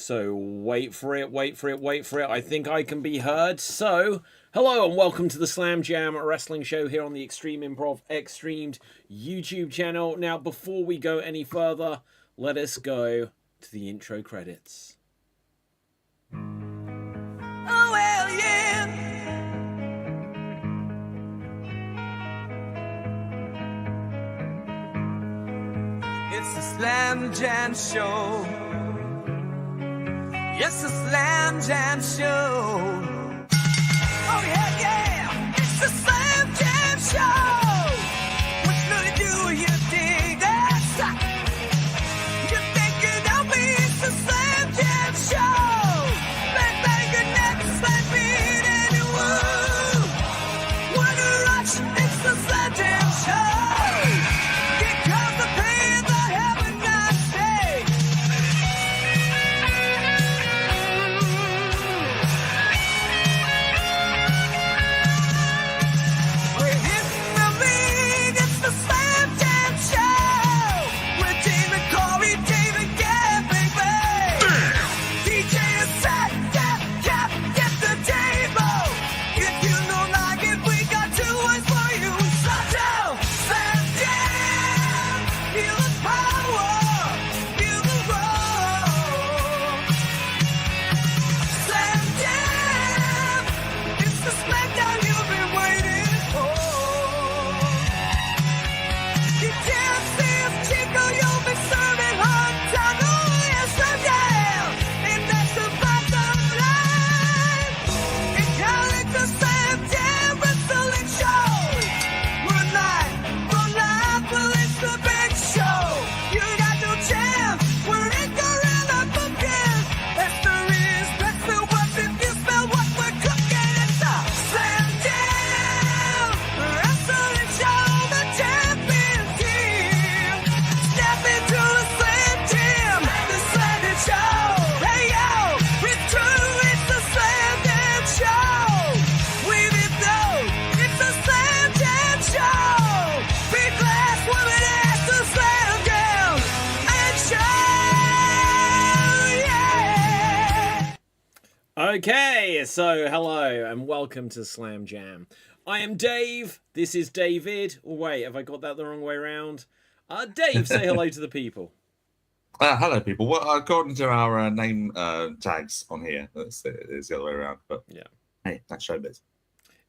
So wait for it. I think I can be heard. So, hello and welcome to the Slam Jam wrestling show here on the Extreme Improv Xstreamed YouTube channel. Now, before we go any further, let us go to the intro credits. Oh, well, yeah. It's the Slam Jam show. Yes, the Slam Jam show. Oh, yeah, yeah. It's the Slam Jam show. What you gonna do? You dig that? You're thinking of me. It's the Slam Jam show. Bang your neck, slap it, and you woo. Wanna rush? It's the Slam Jam show. Get comes the pain, the have a nice day. We're hitting the league, it's the Slam Jam show. With David Corey, David Gab, baby. DJ Assadie, get the table. If you don't like it, we got two words for you. Slam Jam, feel the power, feel the roar. Slam Jam, it's the smackdown you've been waiting for. You can't see us, Chico, you'll be serving hot taco. Yes, Slam Jam, and that's the bottom line. And calling the Slam Jam wrestling show. We're live, well, it's the big show. You got no chance, we're in gorilla cooking. That's the is, that's the what, if you smell what we're cooking. It's the Slam Jam wrestling show, the champion team. Step into the Slam Jam, the Slam Jam show. Hey yo, it's true, it's the Slam Jam show. We've been through, it's the Slam Jam show. Big glass woman at the Slam Jam and show, yeah. Okay, so hello and welcome to Slam Jam. I am Dave. This is David. Oh, wait, have I got that the wrong way around? Dave, say hello to the people. Hello, people. Well, according to our name tags on here, it's the other way around. But Yeah. hey, that's showbiz.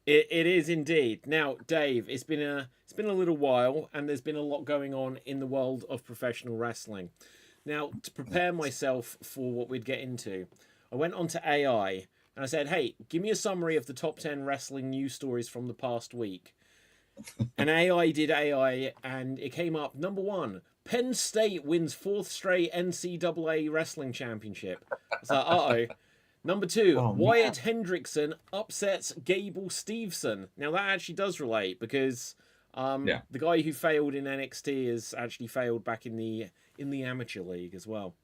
It is indeed. Now, Dave, it's been a little while, and there's been a lot going on in the world of professional wrestling. Now, to prepare myself for what we'd get into, I went onto AI and I said, "Hey, give me a summary of the top 10 wrestling news stories from the past week." And AI did AI, and it came up number 1. Penn State wins 4th straight NCAA wrestling championship. It's like, uh-oh. Number 2, Oh, Wyatt Hendrickson upsets Gable Steveson. Now that actually does relate because the guy who failed in NXT has actually failed back in the amateur league as well.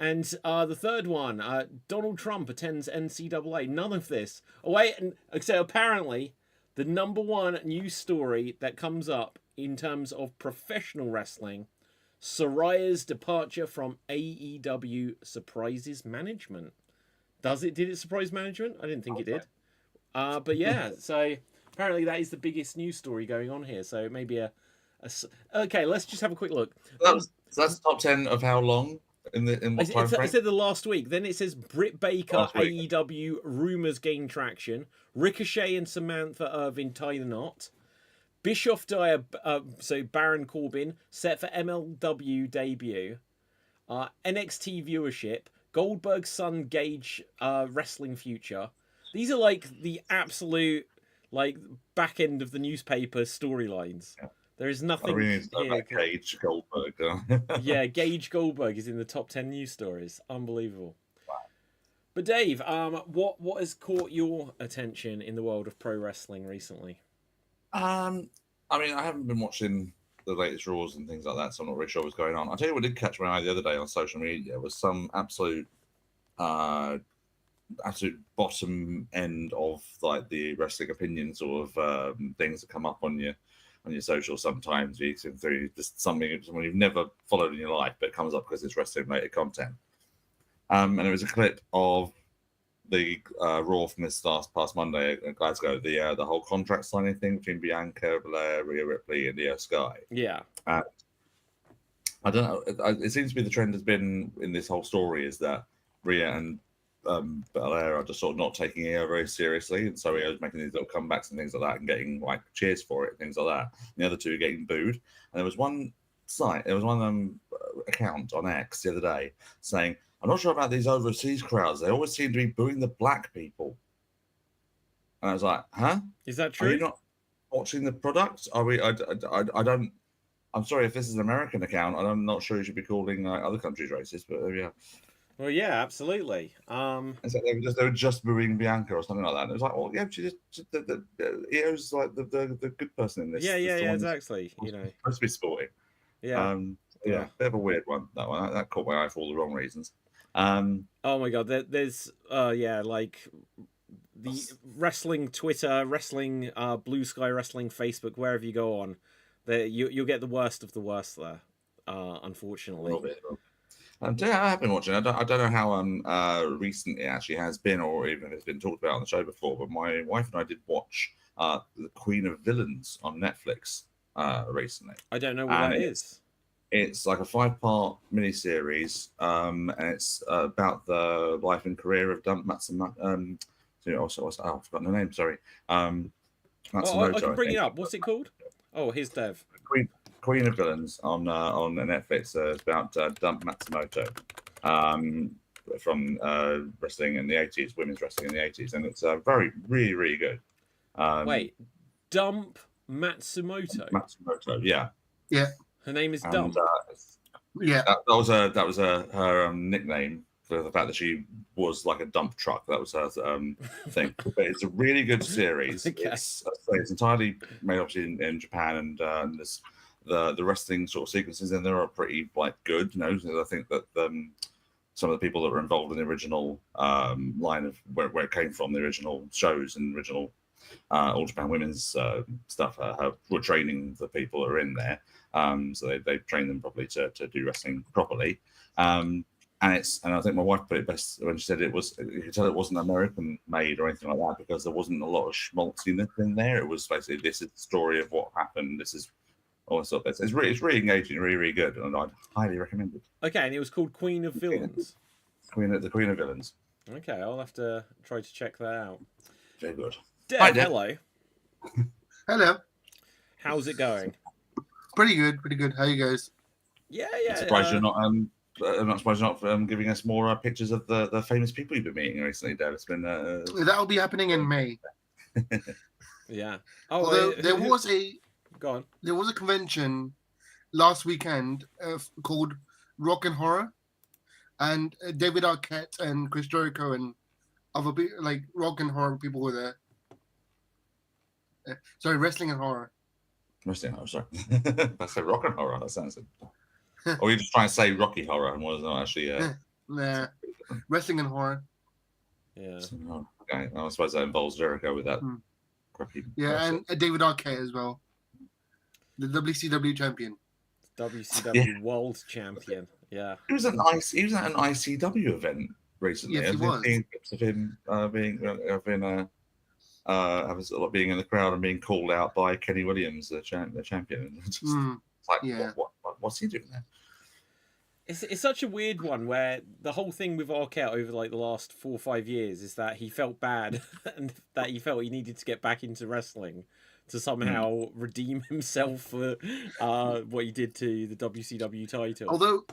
And the third one, Donald Trump attends NCAA. None of this. Oh wait, and so apparently the number 1 news story that comes up in terms of professional wrestling, Soraya's departure from AEW surprises management. Did it surprise management? I didn't think it did. But yeah, so apparently that is the biggest news story going on here. So maybe okay, let's just have a quick look. That's the top 10 of how long in what time frame? I said the last week. Then it says Britt Baker, AEW rumors gain traction. Ricochet and Samantha Irvin tie the knot. Bischoff Dyer, so Baron Corbin, set for MLW debut. NXT viewership. Goldberg's son Gage wrestling future. These are like the absolute back end of the newspaper storylines. Yeah. There is nothing. I really need to know about Gage Goldberg. Yeah, Gage Goldberg is in the top 10 news stories. Unbelievable. Wow. But Dave, what has caught your attention in the world of pro wrestling recently? I mean, I haven't been watching the latest Raws and things like that, so I'm not really sure what's going on. I'll tell you what did catch my eye the other day on social media was some absolute bottom end of like the wrestling opinion sort of things that come up on your social sometimes. You see through just someone you've never followed in your life, but it comes up because it's wrestling related content. And it was a clip of the Raw from this past Monday at Glasgow, the whole contract signing thing between Bianca Belair, Rhea Ripley, and Io Sky. Yeah. I don't know. It seems to be the trend has been in this whole story is that Rhea and Belair are just sort of not taking Io very seriously, and so Io's making these little comebacks and things like that, and getting like cheers for it, things like that. And the other two are getting booed. And there was one account on X the other day saying, "I'm not sure about these overseas crowds. They always seem to be booing the black people." And I was like, "Huh? Is that true? Are you not watching the product? Are we? I don't. I'm sorry if this is an American account. I'm not sure you should be calling other countries racist, but yeah." Well, yeah, absolutely. It's like they were just booing Bianca or something like that. And it was like, well, yeah, Io's like the good person in this. Yeah, the one exactly. You know, supposed to be sporty. Yeah. Yeah, bit of a weird one. That one that caught my eye for all the wrong reasons. Oh my god, there's like the wrestling Twitter, wrestling Blue Sky Wrestling Facebook, wherever you go on, you'll get the worst of the worst there. Unfortunately. Yeah, I have been watching. I don't know how recent it actually has been, or even if it's been talked about on the show before. But my wife and I did watch the Queen of Villains on Netflix recently. I don't know what that is. It's like a 5-part miniseries, and it's about the life and career of Dump Matsumoto. I've forgotten the name. Sorry. Matsumoto, I can bring it up. What's it called? Oh, here's Dev. Queen of Villains on Netflix. It's about Dump Matsumoto from wrestling in the 80s, women's wrestling in the 80s, and it's really, really good. Wait, Dump Matsumoto. Matsumoto, yeah. Her name is Dump. That was her nickname for the fact that she was like a dump truck. That was her thing. But it's a really good series. Okay. It's entirely made obviously in Japan, and this. The wrestling sort of sequences in there are pretty like good. You know, I think that some of the people that were involved in the original line of where it came from, the original shows and original All Japan Women's stuff, were training the people that are in there. So they trained them properly to do wrestling properly. And I think my wife put it best when she said you could tell it wasn't American made or anything like that, because there wasn't a lot of schmaltziness in there. It was basically, this is the story of what happened. This is all this stuff. It's really engaging, really, really good, and I'd highly recommend it. Okay, and it was called Queen of Villains. The Queen of Villains. Okay, I'll have to try to check that out. Very good. Dev, Hi, Dev. hello. Hello. How's it going? Pretty good. How you guys? Yeah. I'm surprised you're not. I'm not surprised you're not giving us more pictures of the famous people you've been meeting recently, Dev. It's been. That'll be happening in May. Yeah. Although there was Go on. There was a convention last weekend called Rock and Horror, and David Arquette and Chris Jericho and other people, like Rock and Horror people were there. Sorry, Wrestling and Horror. Wrestling Horror, sorry. I said Rock and Horror. That sounds. Or you're just trying to say Rocky Horror and what is not actually. Nah, Wrestling and Horror. Yeah. Okay, I suppose that involves Jericho with that. Crappy. Yeah, and David Arquette as well. The WCW champion. WCW World Champion. Yeah. He was at an ICW event recently. Yes, he was. Seeing clips of him being in the crowd and being called out by Kenny Williams, the champion. It's like, what's he doing there? It's such a weird one where the whole thing with Arquette over like the last 4 or 5 years is that he felt bad and that he felt he needed to get back into wrestling to somehow redeem himself for what he did to the WCW title. Although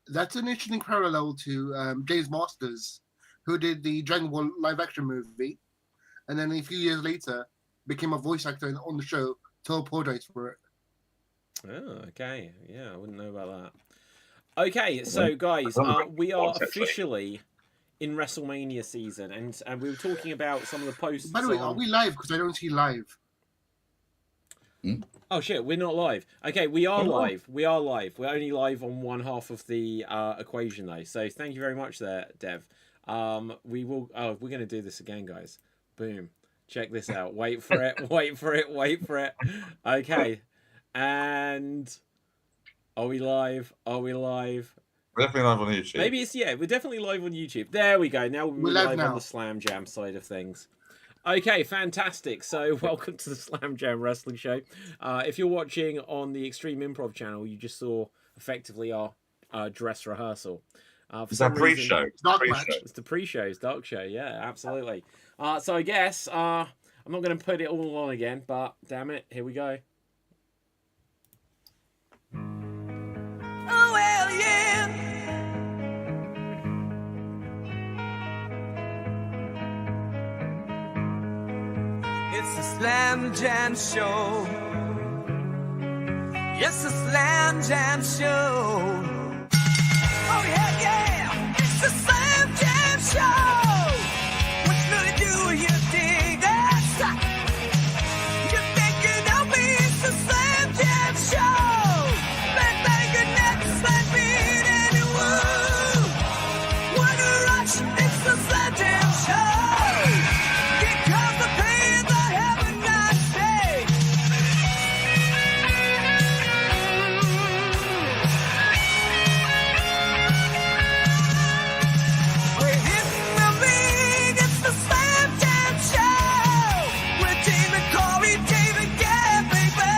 that's an interesting parallel to James Masters, who did the Dragon Ball live action movie, and then a few years later became a voice actor on the show to apologize for it. Oh, okay. Yeah, I wouldn't know about that. Okay, so guys, we are officially in WrestleMania season, and we were talking about some of the posts. By the way, are we live? Because I don't see live. Oh shit, we're not live. Okay, we are live. We are live. We're only live on one half of the equation though. So thank you very much there, Dev. We will. Oh, we're gonna do this again, guys. Boom. Check this out. Wait for it. Wait for it. Wait for it. Okay. And are we live? Are we live? We're definitely live on YouTube. Maybe it's we're definitely live on YouTube. There we go. Now we're live on the Slam Jam side of things. Okay, fantastic. So welcome to the Slam Jam Wrestling Show. If you're watching on the Extreme Improv channel, you just saw effectively our dress rehearsal. It's our pre-show. It's the pre-show. It's dark show. Yeah, absolutely. So I guess I'm not going to put it all on again, but damn it, here we go. Oh, well, yeah. It's the Slam Jam Show. Yes, the Slam Jam Show. Oh, yeah, yeah. It's the Slam Jam Show. What you gonna do? You dig us? You think you know me? It's the Slam Jam Show. Bang, bang, your neck, slam beat, and you woo. Wanna rush? It's the Slam Jam Show. Get caught the pain, but have a nice day. We're hitting the league, it's the Slam Jam Show. With David Corey, David Gab, baby.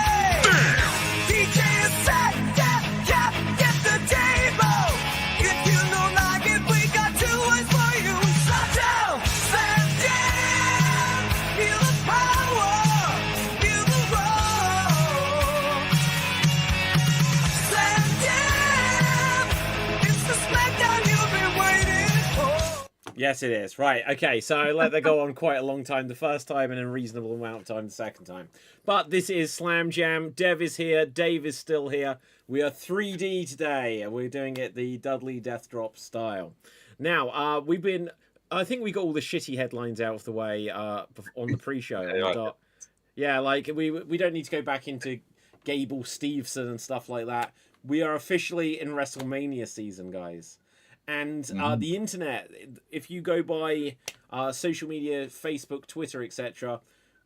DJ is set, cap, get the table. If you don't like it, we got 2 words for you. Slam Jam, Slam Jam. Feel the power, feel the roar. Slam Jam, it's the smackdown you've been waiting for. Yes, it is. Right, okay, so I let that go on quite a long time the first time and a reasonable amount of time the second time. But this is Slam Jam. Dev is here. Dave is still here. We are 3D today, and we're doing it the Dudley Death Drop style. Now, I think we got all the shitty headlines out of the way on the pre-show. Like, we don't need to go back into Gable Steveson and stuff like that. We are officially in WrestleMania season, guys. And the internet, if you go by social media, Facebook, Twitter, etc.,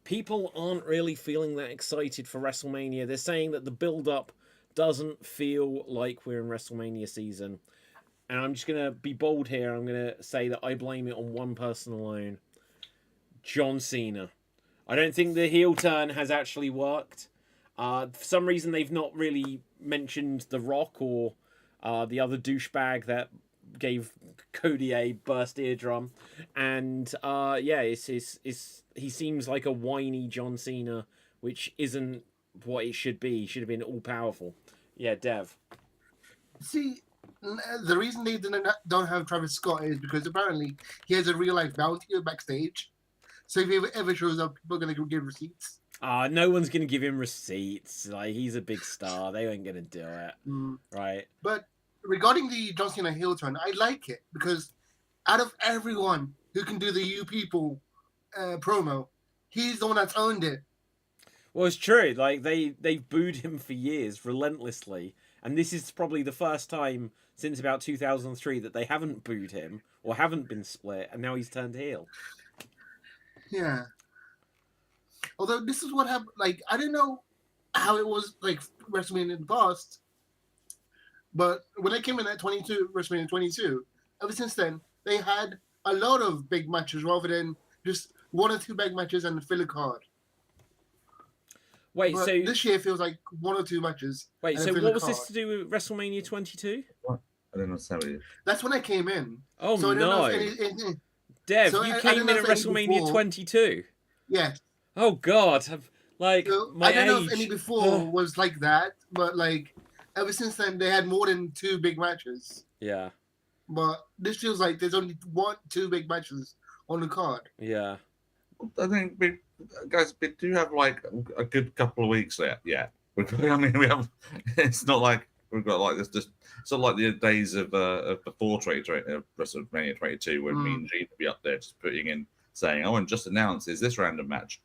people aren't really feeling that excited for WrestleMania. They're saying that the build-up doesn't feel like we're in WrestleMania season. And I'm just going to be bold here. I'm going to say that I blame it on one person alone. John Cena. I don't think the heel turn has actually worked. For some reason, they've not really mentioned The Rock or the other douchebag that gave Cody a burst eardrum. And he seems like a whiny John Cena, which isn't what it should be. He should have been all-powerful. Yeah, Dev. See, the reason they don't have Travis Scott is because apparently he has a real-life bounty backstage. So if he ever shows up, people are going to give receipts. No one's going to give him receipts. Like, he's a big star. They ain't going to do it. Right. But regarding the John Cena heel turn, I like it because out of everyone who can do the You People promo, he's the one that's owned it. Well, it's true. Like, they've booed him for years, relentlessly. And this is probably the first time since about 2003 that they haven't booed him or haven't been split, and now he's turned heel. Yeah. Although this is what happened. Like, I don't know how it was like WrestleMania in the past, but when they came in at WrestleMania 22, ever since then they had a lot of big matches rather than just 1 or 2 big matches and a filler card. Wait, but so this year feels like 1 or 2 matches. Wait, so what was this to do with WrestleMania 22? What? I don't understand what you. That's when I came in. Oh so no, Dev, you came in at WrestleMania 22. Yeah. Oh God, like So, my I don't know age. if any before was like that, but like ever since then they had more than 2 big matches. Yeah. But this feels like there's only 1-2 big matches on the card. Yeah. I think we do have like a good couple of weeks there. Yeah. I mean, we have. It's not like we've got like this. Just it's not like the days of before WrestleMania 22 when me and Gene would be up there just putting in saying, "Oh, and just announced is this random match,"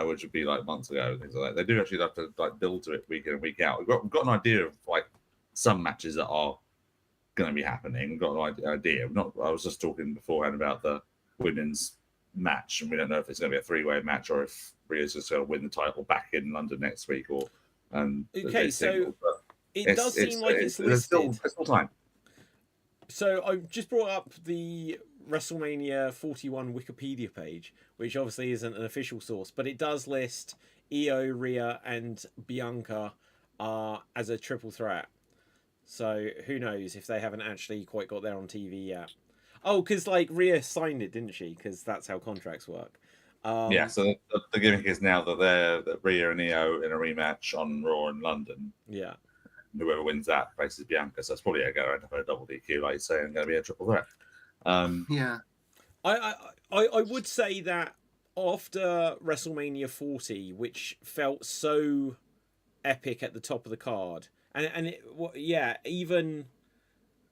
which would be like months ago. Things like that. They do actually have to like build to it week in and week out. We've got an idea of like some matches that are going to be happening. We've got an idea. I was just talking beforehand about the women's match, and we don't know if it's going to be a 3-way match or if Rhea's just going to win the title back in London next week. Okay, so it does seem like it's listed. There's still time. So I just brought up the WrestleMania 41 Wikipedia page, which obviously isn't an official source, but it does list Io, Rhea, and Bianca as a triple threat. So who knows if they haven't actually quite got there on TV yet. Oh, because like Rhea signed it, didn't she? Because that's how contracts work. Yeah, so the gimmick is now that Rhea and Io in a rematch on Raw in London. Yeah. Whoever wins that faces Bianca, so it's probably going to end up in a double DQ, like you say, and going to be a triple threat. Yeah. I would say that after WrestleMania 40, which felt so epic at the top of the card, and it, yeah, even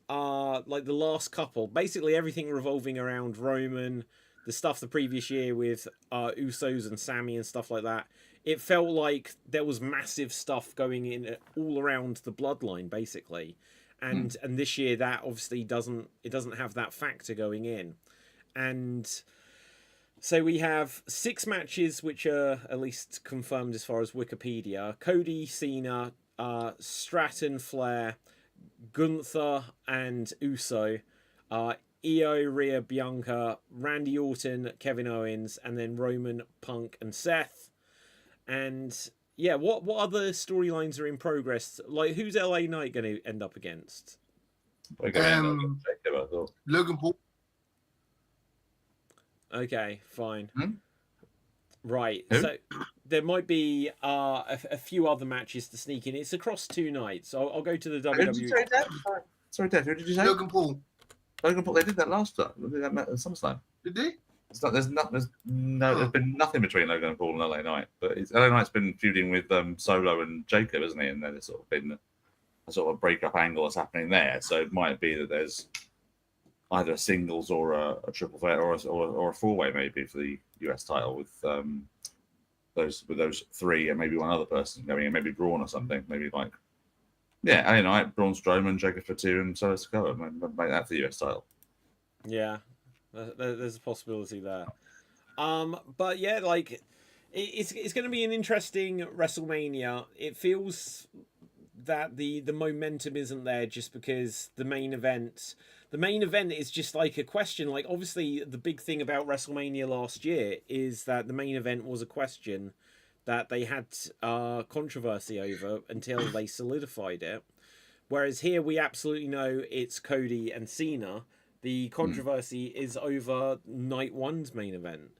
like the last couple, basically everything revolving around Roman, the stuff the previous year with Usos and Sammy and stuff like that. It felt like there was massive stuff going in all around the bloodline, basically, and this year that obviously doesn't have that factor going in, and so we have 6 matches which are at least confirmed as far as Wikipedia: Cody, Cena, Stratton, Flair, Gunther and Uso, Io, Rhea, Bianca, Randy Orton, Kevin Owens, and then Roman, Punk, and Seth. And yeah, what other storylines are in progress? Like, who's LA Knight going to end up against? Logan Paul. Okay, fine. Right, so there might be a few other matches to sneak in. It's across 2 nights. I'll go to the WWE. Sorry, Dave, who did you say? Logan Paul. Logan Paul. They did that last time. They did that at SummerSlam. Did they? There's been nothing between Logan Paul and LA Knight, but LA Knight's been feuding with Solo and Jacob, isn't he? And then it's sort of been a sort of breakup angle that's happening there. So it might be that there's either a singles or a triple threat or a 4-way maybe for the US title with those 3 and maybe one other person going in, maybe Braun or something, maybe like LA Knight, Braun Strowman, Jacob Fatu, and Solo Sikoa, make that for the US title. Yeah. There's a possibility there, but yeah, like it's going to be an interesting WrestleMania. It feels that the momentum isn't there just because the main event is just like a question. Like, obviously the big thing about WrestleMania last year is that the main event was a question that they had controversy over until they solidified it, whereas here we absolutely know it's Cody and Cena. The controversy is over night 1's main event.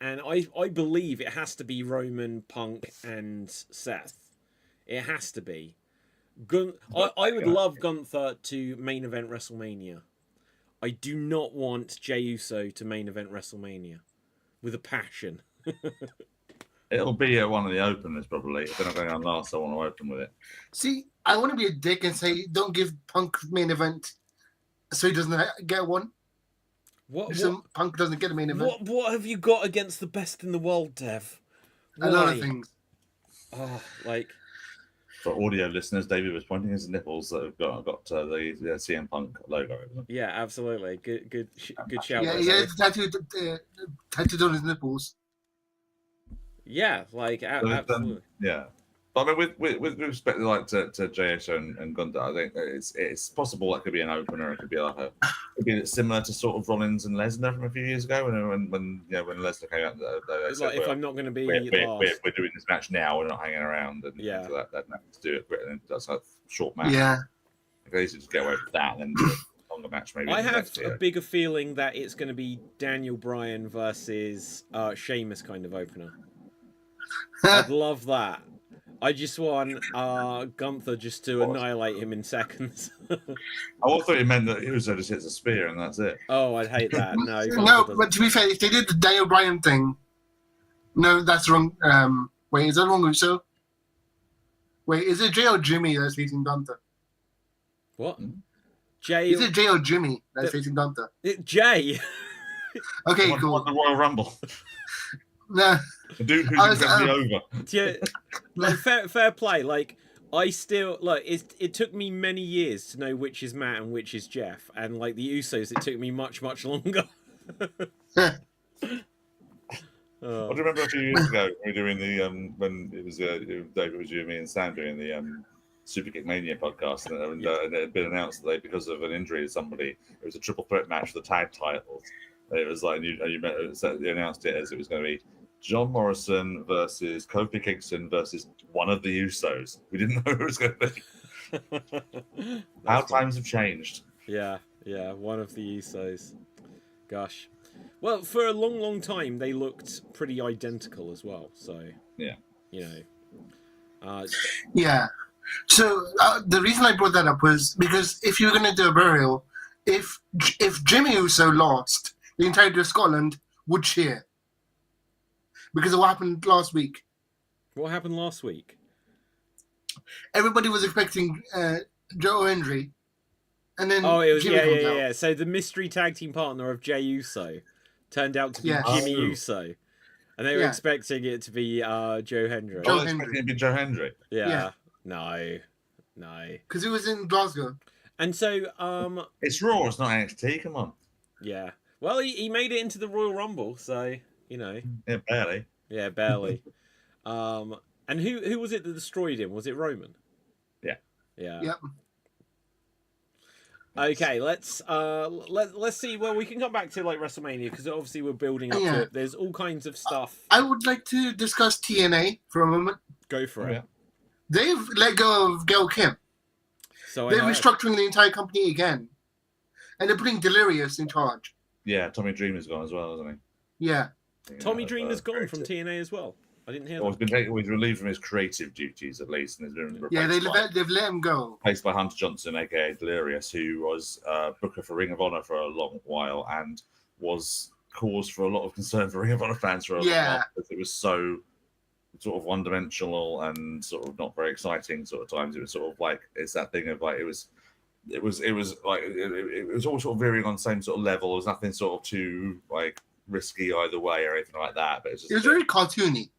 And I believe it has to be Roman, Punk, and Seth. It has to be. I would love Gunther to main event WrestleMania. I do not want Jey Uso to main event WrestleMania. With a passion. It'll be at one of the openers, probably. If they're not going on last, I want to open with it. See, I want to be a dick and say, don't give Punk main event so he doesn't get one. Punk doesn't get a main event. What have you got against the best in the world, Dev? A lot of things. Oh, like... For audio listeners, David was pointing his nipples that have got the CM Punk logo over them. Yeah, absolutely. Good shout. Yeah, it's tattooed on his nipples. Yeah, like absolutely. Yeah, but I mean, with respect to JSO and Gunther, I think it's possible that could be an opener. It could be similar to sort of Rollins and Lesnar from a few years ago when Lesnar came out. It's like, if I'm not going to be we're doing this match now, we're not hanging around, and yeah, so that to do it. And that's a short match. Yeah, they just get away with that and then do a longer match. Maybe I have a bigger feeling that it's going to be Daniel Bryan versus Sheamus kind of opener. I'd love that. I just want Gunther just to annihilate him in seconds. I thought you meant that Uso just hits a spear and that's it. Oh, I'd hate that. No, but to be fair, if they did the Daniel Bryan thing, no, that's wrong. Wait, is that wrong, Uso? Wait, is it Jay or Jimmy that's facing Gunther? What? Jay? Is it Jay or Jimmy that's facing Gunther? Jay. Okay, cool. The Royal Rumble. No. The dude who's going to be over. Yeah, like, fair play. Like, I still it took me many years to know which is Matt and which is Jeff, and like the Usos, it took me much longer. I do remember a few years ago we were doing the when it was David, was you, me, and Sam doing the Super Kick Mania podcast, and it had been announced that because of an injury to somebody, it was a triple threat match for the tag titles. It was like you announced it as it was going to be John Morrison versus Kofi Kingston versus one of the Usos. We didn't know who it was going to be. How times have changed. Yeah, one of the Usos. Gosh. Well, for a long time, they looked pretty identical as well. So, yeah. Yeah. So the reason I brought that up was because if you're going to do a burial, if Jimmy Uso lost, the entirety of Scotland would cheer. Because of what happened last week. What happened last week? Everybody was expecting Joe Hendry. And then it was Jimmy comes out. yeah. So the mystery tag team partner of Jey Uso turned out to be Jimmy Uso. And they were expecting it to be Joe Hendry. I was expecting it to be Joe Hendry. Yeah. No. Because it was in Glasgow. And so it's Raw, it's not NXT, come on. Yeah. Well, he made it into the Royal Rumble, so Yeah, barely. Yeah, barely. And who was it that destroyed him? Was it Roman? Yeah. Yep. Okay, let's see. Well, we can come back to like WrestleMania because obviously we're building up to it. There's all kinds of stuff. I would like to discuss TNA for a moment. Go for it. They've let go of Gail Kim. So they're restructuring the entire company again, and they're putting Delirious in charge. Yeah, Tommy Dreamer's gone as well, isn't he? Yeah. Tommy Dreamer's gone from TNA as well. I didn't hear that. He's relieved from his creative duties at least, and has been replaced they've let him go. Replaced by Hunter Johnson, aka Delirious, who was booker for Ring of Honor for a long while and was cause for a lot of concern for Ring of Honor fans for a long while because it was so sort of one-dimensional and sort of not very exciting sort of times. It was sort of like it's that thing of like it was all sort of veering on the same sort of level. There was nothing sort of too like risky either way or anything like that. But it was very cartoony.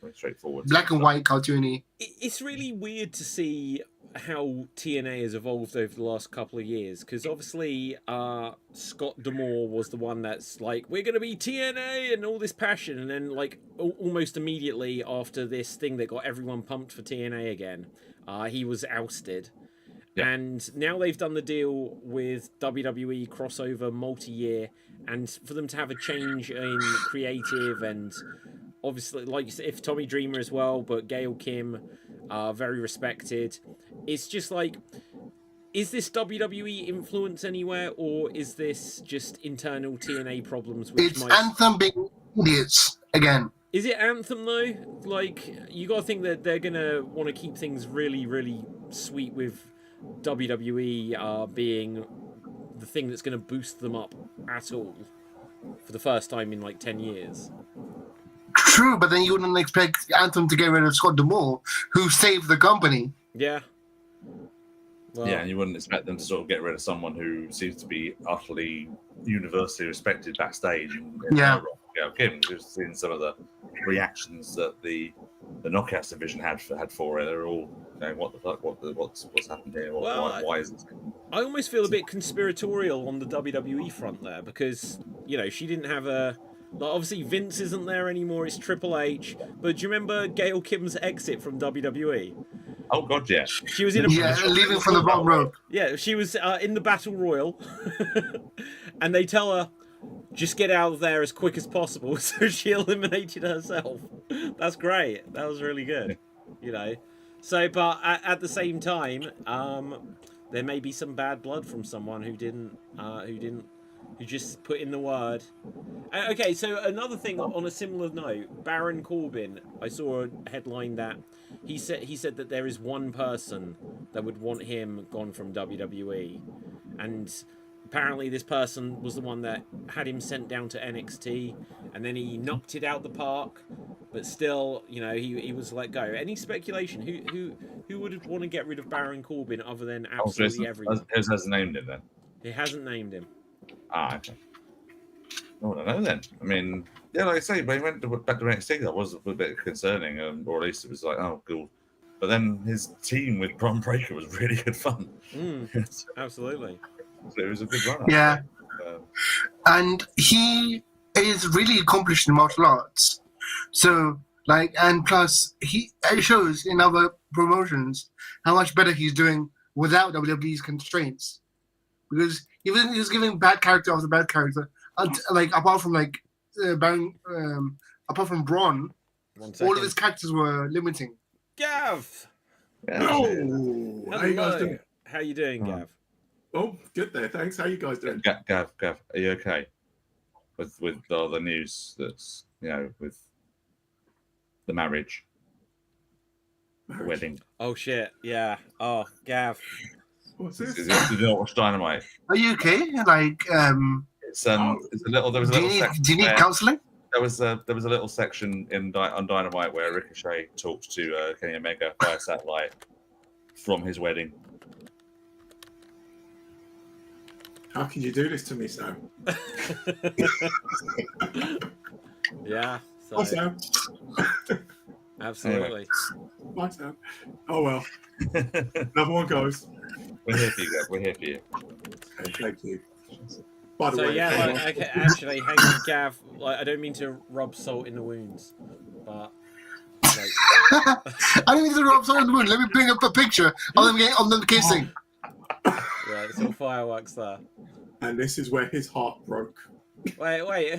Very straightforward. Black and white cartoony. It's really weird to see how TNA has evolved over the last couple of years because obviously Scott D'Amore was the one that's like, we're going to be TNA and all this passion, and then like almost immediately after this thing that got everyone pumped for TNA again, he was ousted. Yeah. And now they've done the deal with WWE crossover multi-year, and for them to have a change in creative and obviously, like you said, if Tommy Dreamer as well, but Gail Kim, very respected. It's just like, is this WWE influence anywhere, or is this just internal TNA problems? It's Anthem being idiots again. Is it Anthem though? Like, you got to think that they're gonna want to keep things really, really sweet with WWE being the thing that's going to boost them up at all for the first time in like 10 years. True, but then you wouldn't expect Anthem to get rid of Scott D'Amore, who saved the company. Yeah. Well, and you wouldn't expect them to sort of get rid of someone who seems to be utterly universally respected backstage. Kim, just seeing some of the reactions that the Knockouts division had for it, they're all going, "What the fuck? What's happened here? Why is this?" I almost feel a bit conspiratorial on the WWE front there because she didn't have a. Like, obviously, Vince isn't there anymore. It's Triple H. But do you remember Gail Kim's exit from WWE? Oh God, yeah. She was in leaving from the bottom rope. Yeah, she was in the Battle Royal, and they tell her, just get out of there as quick as possible. So she eliminated herself. That's great. That was really good. So, but at the same time, there may be some bad blood from someone who just put in the word. Okay, so another thing on a similar note, Baron Corbin. I saw a headline that he said that there is one person that would want him gone from WWE, and apparently this person was the one that had him sent down to NXT, and then he knocked it out the park. But still, he was let go. Any speculation? Who would want to get rid of Baron Corbin other than absolutely everyone? It hasn't named him then. He hasn't named him. Okay. Oh, I don't know then. I mean, yeah, like I say, when he went back to NXT, that was a bit concerning, or at least it was like, oh, cool. But then his team with Bron Breakker was really good fun. Absolutely. So it was a good run. Yeah. And he is really accomplished in martial arts. So Like, and plus, it shows in other promotions how much better he's doing without WWE's constraints. Because he was giving bad character after bad character, like apart from apart from Braun, all of his characters were limiting. Gav. Oh, how you guys doing? How you doing, Gav? Oh, good there. Thanks. How you guys doing? Gav, are you okay with all the news that's with the marriage, the wedding? Oh shit! Yeah. Oh, Gav. What's this? Did you not watch Dynamite? Are you okay? Like, it's a little. There was a little section. Do you need counselling? There was a little section on Dynamite where Ricochet talks to Kenny Omega via satellite from his wedding. How can you do this to me, Sam? Yeah. Bye, Sam. Absolutely. Bye, Sam. Oh well. Another one goes. We're here for you, Gav. We're here for you. Okay, thank you. By the So way, yeah, like, actually, hang on, Gav. Like, I don't mean to rub salt in the wounds, but like, I don't need to rub salt in the wound. Let me bring up a picture of them kissing. yeah, it's all fireworks there. and this is where his heart broke. Wait,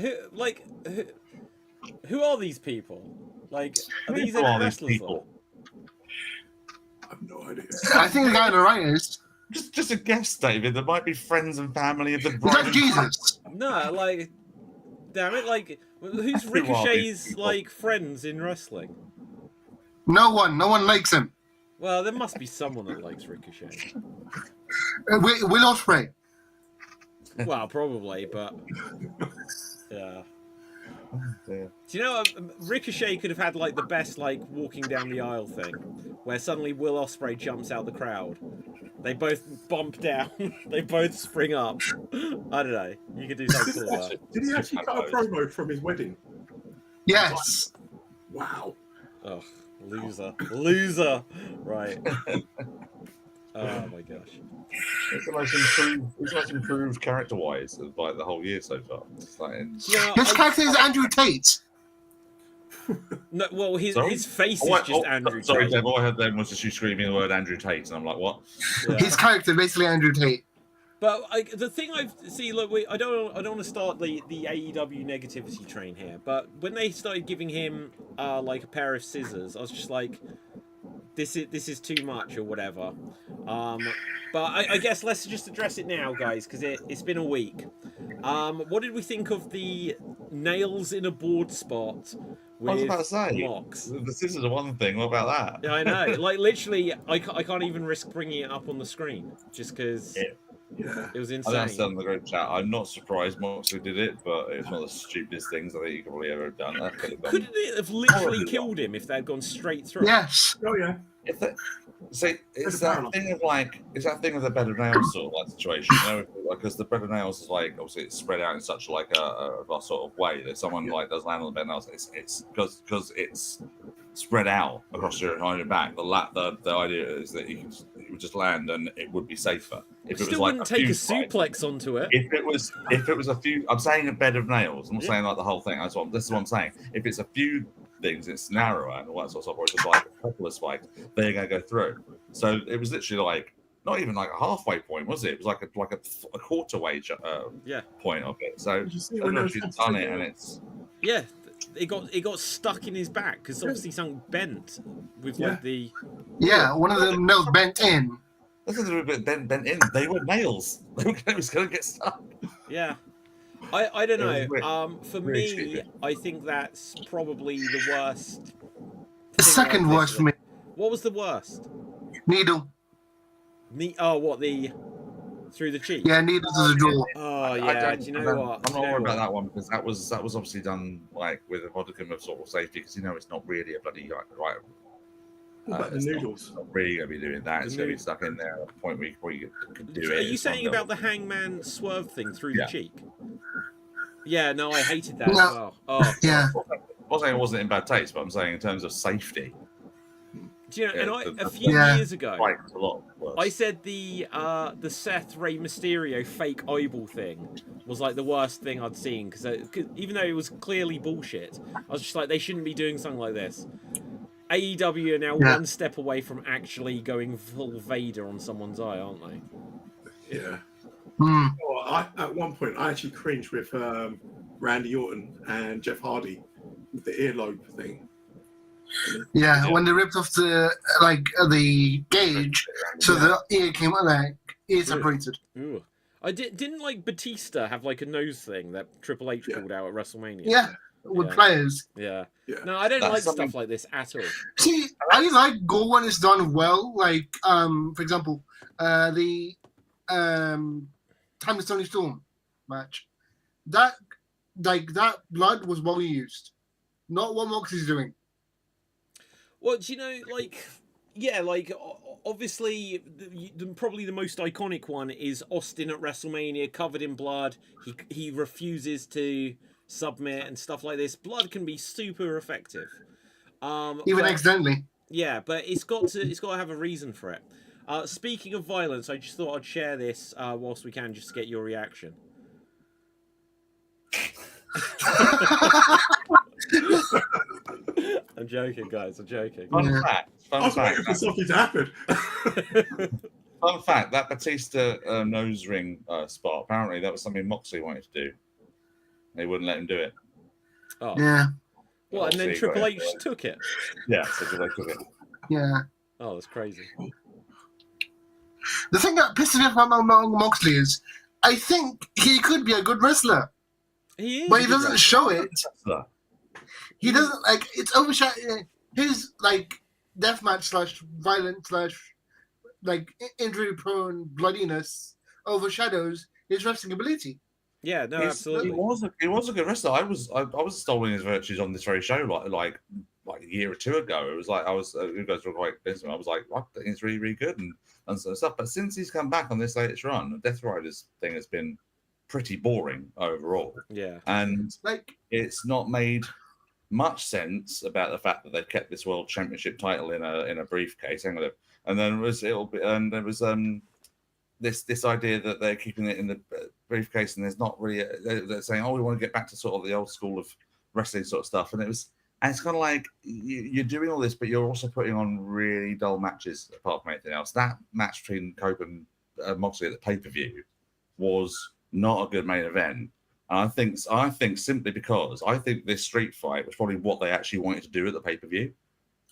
who are these people? Like, are these Who are these wrestlers? people? I have no idea. I think the guy on the right is. Just a guess, David. There might be friends and family of the Is bride. that Jesus? No, like, damn it, like, who's Who are these Ricochet's people? like friends in wrestling? No one likes him. Well, there must be someone that likes Ricochet. Will Ospreay. Well, probably, but yeah. Yeah. Do you know Ricochet could have had like the best like walking down the aisle thing, where suddenly Will Ospreay jumps out the crowd. They both bump down. They both spring up. I don't know. You could do something cool with that. Did he actually cut a promo from his wedding? Yes. Wow. Oh, loser. Right. Oh my gosh. It's the most improved character-wise of like the whole year so far. It's like His character is Andrew Tate. No, well, his face is What? just Andrew Sorry, Tate. Deb. All I heard then was just you screaming the word Andrew Tate, and I'm like, what? Yeah. His character basically Andrew Tate. But the thing I don't want to start the AEW negativity train here. But when they started giving him like a pair of scissors, I was just like, this is too much or whatever. But I guess let's just address it now, guys, because it's been a week. What did we think of the nails in a board spot? I was about to say, Mox? the scissors are one thing. What about that? Yeah, I know. Like literally, I can't even risk bringing it up on the screen just because Yeah. it was I insane. understand in the group chat. I'm not surprised Moxley did it, but it's one of the stupidest things I think you could probably ever have done. That could have gone. Couldn't it have literally horribly killed him if they had gone straight through? Yes. Oh yeah. If that, see, it's a that parallel. thing of like, it's that thing of the bed of nails sort of like situation, you know, because the bed of nails is like obviously it's spread out in such like a sort of way that someone like does land on the bed of nails. It's because it's spread out across your behind your back. The idea is that you would just land and it would be safer. If it Still was like wouldn't take a spikes. suplex onto it. If it was a few, I'm saying a bed of nails. I'm not saying like the whole thing. This is what I'm saying. If it's a few things, it's narrower and all that sort of stuff, or it's just like a couple of spikes, they're gonna go through. So it was literally like not even like a halfway point, was it? It was like a quarter way point of it. So Did you see I don't when know those if she's hands done took it, it? and it's Yeah, it got stuck in his back because obviously something bent with like the. Yeah, one of them nails bent in. nothing to do with it bent in. They were nails. They was gonna get stuck. Yeah. I don't It was know. For really me, stupid. I think that's probably the worst. The thing second I've worst for me. What was the worst? Needle. The through the cheek? Yeah, needle to the jaw. Oh I yeah. don't- Do you I know don't- what? I'm Do not you know worried about what? that one because that was obviously done like with a modicum of sort of safety because it's not really a bloody right. What about the It's noodles? not really going to be doing that. It's The going to be noodles. stuck in there at a point where you could do Are it. you It's not saying gonna- about the hangman swerve thing through Yeah. the cheek? Yeah, no, I hated that as No. well. Oh, Yeah. I'm not saying it wasn't in bad taste, but I'm saying in terms of safety. Do you know? Yeah, and a few Yeah. years ago, a lot worse. I said the Seth Rey Mysterio fake eyeball thing was like the worst thing I'd seen because even though it was clearly bullshit, I was just like they shouldn't be doing something like this. AEW are now Yeah. one step away from actually going full Vader on someone's eye, aren't they? Yeah. Hmm. Well, at one point, I actually cringed with Randy Orton and Jeff Hardy with the earlobe thing. Yeah, when they ripped off the gauge, so the ear came like ear separated. Ooh. Didn't like Batista have like a nose thing that Triple H pulled out at WrestleMania? Yeah, with Yeah. players. Yeah. Yeah. No, I don't That's like something- stuff like this at all. See, I like Go when it's done well. Like, for example, the Time to Tony Storm match. That blood was well used, not what Moxley's doing. Well, do you know, like, yeah, like, obviously, probably the most iconic one is Austin at WrestleMania, covered in blood. He refuses to submit and stuff like this. Blood can be super effective. Even but- accidentally. Yeah, but it's got to have a reason for it. Speaking of violence, I just thought I'd share this whilst we can, just to get your reaction. I'm joking, guys. I'm joking. Fun fact. I was waiting for something to happen. Fun fact, that Batista nose ring spot, apparently that was something Moxley wanted to do. They wouldn't let him do it. Oh, Yeah, what? And then Obviously, Triple got H it. took it. Yeah, so they took it. yeah. Oh, that's crazy. The thing that pisses me off about Moxley is, I think he could be a good wrestler, He is. but he a good doesn't wrestler. show it. So, He doesn't like it's overshadowed. His like deathmatch / violent / like injury prone bloodiness overshadows his wrestling ability. Yeah, no, He absolutely. was a good wrestler. I was stolen his virtues on this very show like a year or two ago. It was like you guys were quite busy. I was like, I think he's really, really good and sort of stuff. But since he's come back on this latest run, the Death Riders thing has been pretty boring overall. Yeah. And Like it's not made much sense about the fact that they've kept this world championship title in a briefcase. Hang on, and then there was this idea that they're keeping it in the briefcase, and there's not really they're saying, oh, we want to get back to sort of the old school of wrestling sort of stuff, and it's kind of like you're doing all this, but you're also putting on really dull matches apart from anything else. That match between Cope and Moxley at the pay-per-view was not a good main event. And I think simply because I think this street fight was probably what they actually wanted to do at the pay-per-view,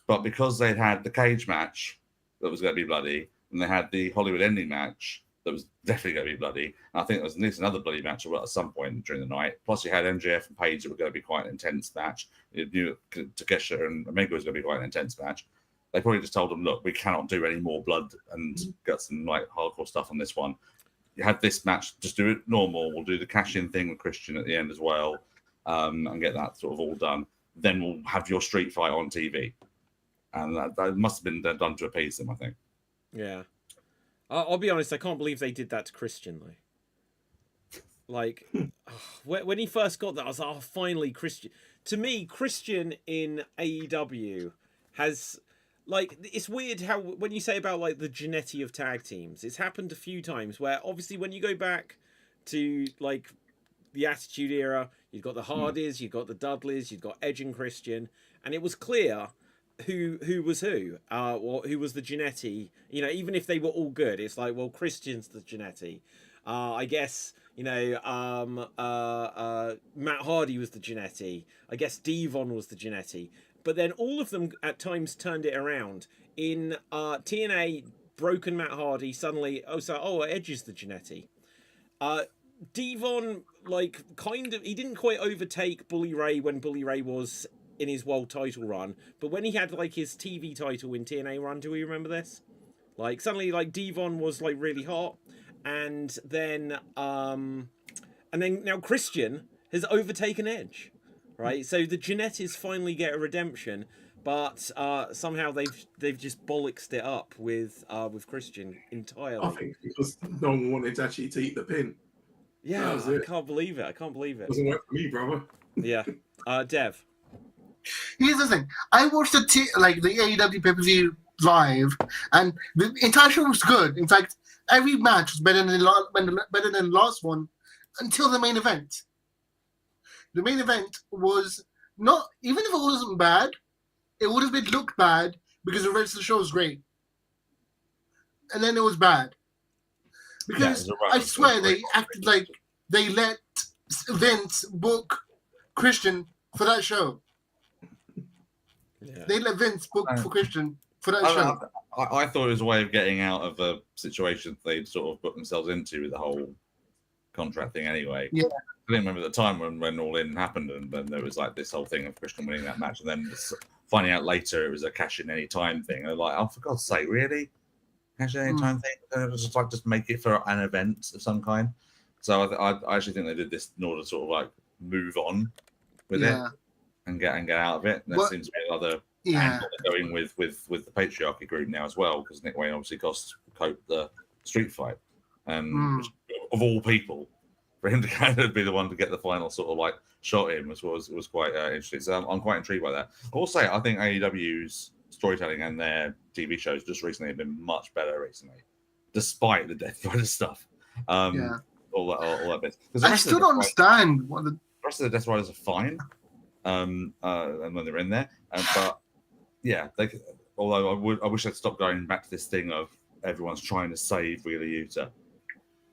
but because they'd had the cage match that was going to be bloody, and they had the Hollywood ending match that was definitely going to be bloody, and I think there was at least another bloody match at some point during the night. Plus, you had MJF and Page that were going to be quite an intense match. You knew Takeshita and Omega was going to be quite an intense match. They probably just told them, look, we cannot do any more blood and get some like hardcore stuff on this one. You had this match, just do it normal. We'll do the cash-in thing with Christian at the end as well, and get that sort of all done. Then we'll have your street fight on TV. And that must have been done to appease them, I think. Yeah. I'll be honest, I can't believe they did that to Christian, though. Like, when he first got that, I was like, oh, finally, Christian. To me, Christian in AEW has... Like, it's weird how, when you say about, like, the Jannetty of tag teams, it's happened a few times where, obviously, when you go back to, like, the Attitude Era, you've got the Hardys, you've got the Dudleys, you've got Edge and Christian, and it was clear who was who, or who was the Jannetty. You know, even if they were all good, it's like, well, Christian's the Jannetty. I guess, you know, Matt Hardy was the Jannetty. I guess Devon was the Jannetty. But then all of them at times turned it around. In TNA, broken Matt Hardy, suddenly, Edge is the Jannetty. Devon, like, kind of, he didn't quite overtake Bully Ray when Bully Ray was in his world title run. But when he had, like, his TV title in TNA run, do we remember this? Like, suddenly, like, Devon was, like, really hot. And then now Christian has overtaken Edge. Right, so the Jannetties finally get a redemption, but somehow they've just bollocksed it up with Christian entirely. I think because no one wanted to actually to eat the pin. Yeah, I can't believe it. Doesn't work for me, brother. Yeah, Dev. Here's the thing: I watched the AEW pay-per-view live, and the entire show was good. In fact, every match was better than the last one until the main event. The main event was not, even if it wasn't bad, it would have been looked bad because the rest of the show was great. And then it was bad. Because I swear they acted like they let Vince book Christian for that show. Yeah. They let Vince book for Christian for that show. I thought it was a way of getting out of the situation they'd sort of put themselves into with the whole contract thing anyway. Yeah. I didn't remember the time when All In happened, and then there was like this whole thing of Christian winning that match, and then finding out later it was a cash in any time thing. And like, oh, for God's sake, really? Cash in any time thing? Just make it for an event of some kind. So I actually think they did this in order to sort of like move on with it and get out of it. And there seems to be another angle going with the patriarchy group now as well, because Nick Wayne obviously cost Cope the street fight, and which, of all people, for him to kind of be the one to get the final sort of like shot in was quite interesting. So I'm quite intrigued by that. I will say I think AEW's storytelling and their TV shows just recently have been much better recently, despite the Death Rider stuff. All that bit. I still don't understand what the rest of the Death Riders are fine, and when they're in there, but yeah, although I wish I'd stop going back to this thing of everyone's trying to save Wheeler Yuta.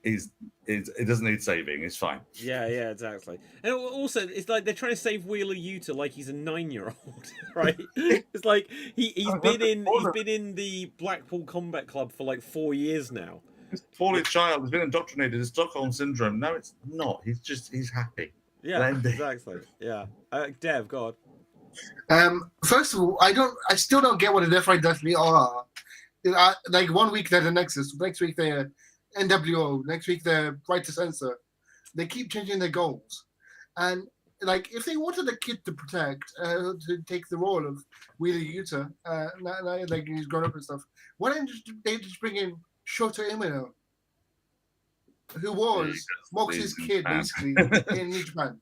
It doesn't need saving. It's fine. Yeah, exactly. And also, it's like they're trying to save Wheeler Yuta like he's a 9-year-old, right? It's like he's been in the Blackpool Combat Club for like 4 years now. This poorly child has been indoctrinated. It's Stockholm syndrome. No, it's not. He's happy. Yeah, exactly. Yeah, Dev, God. First of all, I still don't get what the Death Riders actually are. Like 1 week they're the Nexus, next week they're NWO, next week they're Right to Censor. They keep changing their goals, and like if they wanted a kid to protect, to take the role of Wheeler Yuta, like he's grown up and stuff, why don't they just bring in Shota Umino, who was Moxie's kid basically in New Japan?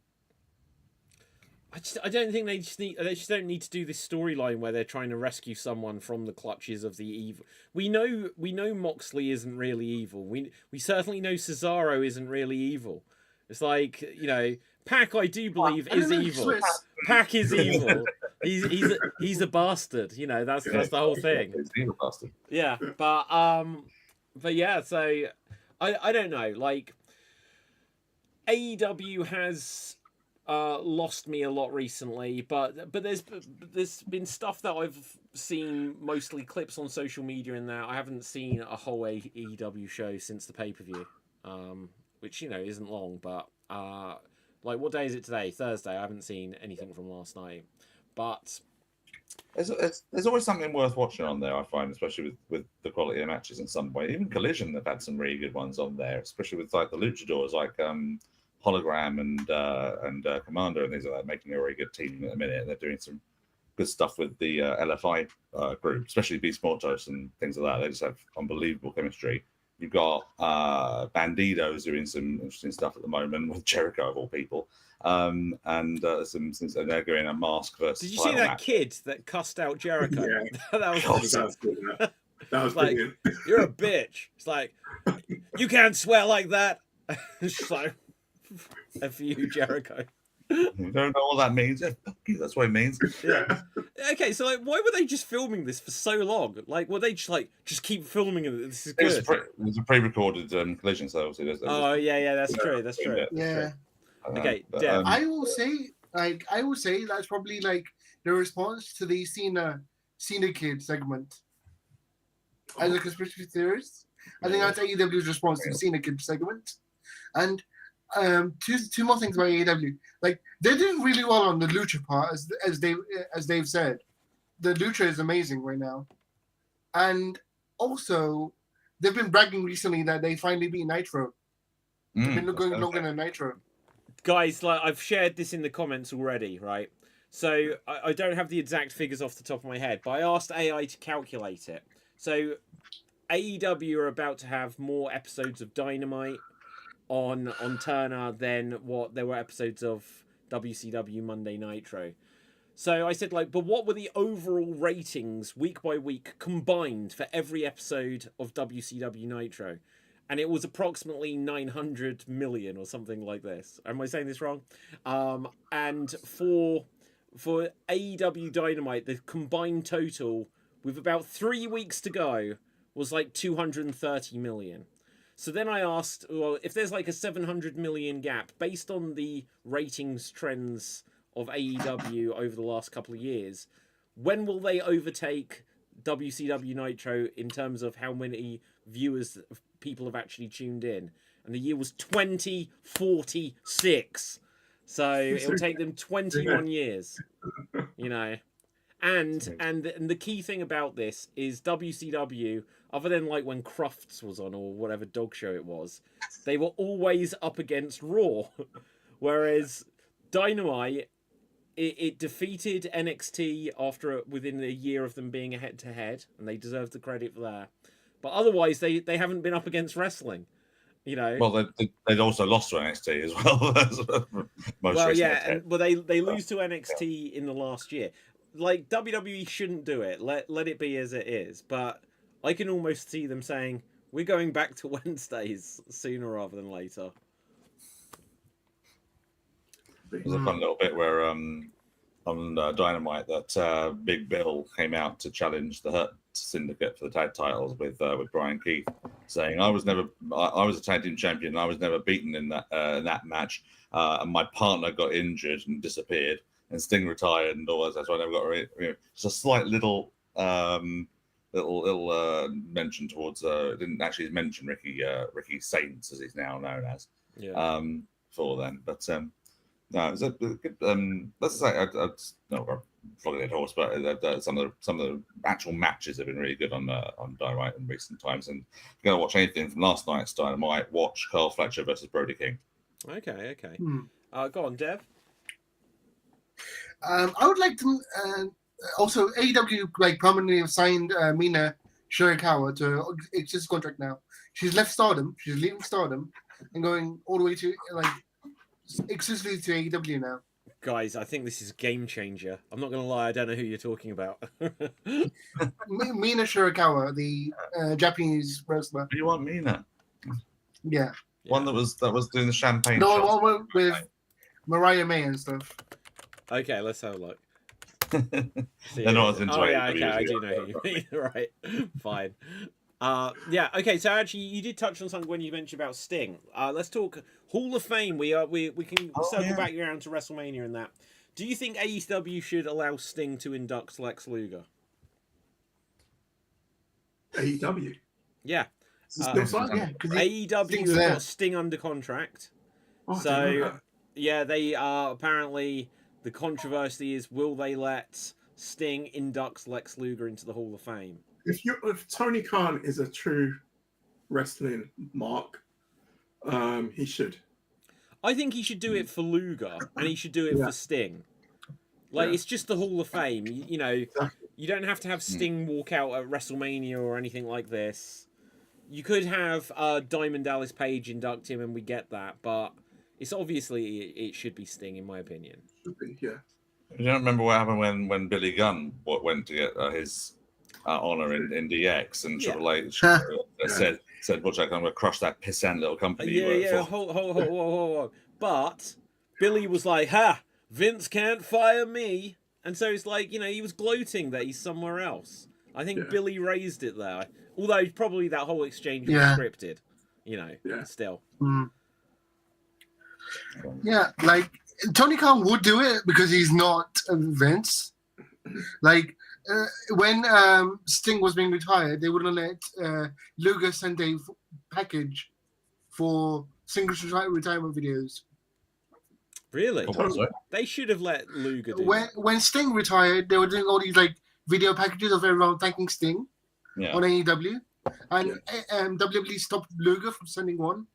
I don't think they just don't need to do this storyline where they're trying to rescue someone from the clutches of the evil. We know Moxley isn't really evil. We certainly know Cesaro isn't really evil. It's like, you know, Pac, I do believe, is evil. Pac is evil. He's a bastard. You know, that's the whole thing. He's an evil bastard. Yeah, but yeah. So I don't know. Like AEW has lost me a lot recently, but there's been stuff that I've seen, mostly clips on social media, in that I haven't seen a whole AEW show since the pay-per-view, which, you know, isn't long, but like, what day is it today? Thursday. I haven't seen anything from last night, but there's always something worth watching on there, I find, especially with the quality of matches in some way. Even Collision, they've had some really good ones on there, especially with like the luchadors, like Hologram and Commander and things like that, making a very good team at the minute. They're doing some good stuff with the LFI group, especially Beast Mortos and things like that. They just have unbelievable chemistry. You've got Bandidos doing some interesting stuff at the moment with Jericho of all people, and they're going a mask versus. Did you see that kid that cussed out Jericho? Yeah. that was good. That was like, brilliant. You're a bitch. It's like, you can't swear like that. It's like, F you, Jericho. You don't know what that means. Yeah, fuck you, that's what it means. Yeah. Okay, so like, why were they just filming this for so long? Like, were they just keep filming it? This is good. It was a pre-recorded Collision, so obviously that's true. That's true. Yeah. Okay, but, Dev. I will say that's probably like the response to the Cena Kid segment. As a conspiracy theorist, I think that's AEW's response to the Cena Kid segment. And two more things about AEW. Like, they're doing really well on the lucha part, as they've said. The lucha is amazing right now, and also they've been bragging recently that they finally beat Nitro. They've been going longer than Nitro. Guys, like, I've shared this in the comments already, right? So I don't have the exact figures off the top of my head, but I asked AI to calculate it. So AEW are about to have more episodes of Dynamite on Turner than what there were episodes of WCW Monday Nitro. So I said, like, but what were the overall ratings week by week combined for every episode of WCW Nitro? And it was approximately 900 million or something like this. Am I saying this wrong? And for AEW Dynamite, the combined total with about 3 weeks to go was like 230 million. So then I asked, well, if there's like a 700 million gap based on the ratings trends of AEW over the last couple of years, when will they overtake WCW Nitro in terms of how many viewers people have actually tuned in? And the year was 2046. So it'll take them 21 years, you know. And the key thing about this is WCW, other than like when Crufts was on or whatever dog show it was, they were always up against Raw. Whereas Dynamite, it defeated NXT within a year of them being a head-to-head, and they deserve the credit for that. But otherwise, they haven't been up against wrestling, you know. Well, they'd also lost to NXT as well. They lose to NXT in the last year. Like, WWE shouldn't do it. Let it be as it is. But I can almost see them saying, we're going back to Wednesdays sooner rather than later. There's a fun little bit where on Dynamite that Big Bill came out to challenge the Hurt Syndicate for the tag titles with Brian Keith, saying I was a tag team champion and I was never beaten in that match, and my partner got injured and disappeared, and Sting retired and all that, so I never got just a slight little mention towards it didn't actually mention Ricky Saints, as he's now known as, for them, but no, it was a good. Let's say I'm flogging a dead horse, but some of the actual matches have been really good on Dynamite in recent times. And if you're going to watch anything from last night's Dynamite, watch Carl Fletcher versus Brody King. Okay. Go on, Dev. I would like to also AEW permanently signed Mina Shirakawa to exclusive contract now. She's left Stardom. She's leaving Stardom and going all the way to exclusively to AEW now. Guys, I think this is a game changer. I'm not going to lie, I don't know who you're talking about. Mina Shirakawa, the Japanese wrestler. You want Mina? Yeah. One that was doing the champagne. No, one with Mariah May and stuff. Okay, let's have a look. They're not as into AEW. Okay, I do know who you mean. Right, fine. Okay, so actually you did touch on something when you mentioned about Sting. Let's talk Hall of Fame. We can circle back around to WrestleMania and that. Do you think AEW should allow Sting to induct Lex Luger? AEW? Yeah. AEW has got Sting under contract. They are apparently, the controversy is, will they let Sting induct Lex Luger into the Hall of Fame? If Tony Khan is a true wrestling mark, he should. I think he should do it for Luger, and he should do it for Sting. It's just the Hall of Fame. You know, you don't have to have Sting walk out at WrestleMania or anything like this. You could have Diamond Dallas Page induct him, and we get that, but it's obviously it should be Sting, in my opinion. Should be, yeah. You don't remember what happened when Billy Gunn went to get his honor in DX, and said, "Watch out, I'm going to crush that pissant little company." Hold. But Billy was like, "Ha, Vince can't fire me," and so it's like, you know, he was gloating that he's somewhere else. I think Billy raised it there, although probably that whole exchange was scripted. You know, still. Yeah, like Tony Khan would do it because he's not Vince. Like. When Sting was being retired, they wouldn't let Luger send a package for Sting's retirement videos. Really? They should have let Luger do when Sting retired, they were doing all these video packages of everyone thanking Sting on AEW, and WWE stopped Luger from sending one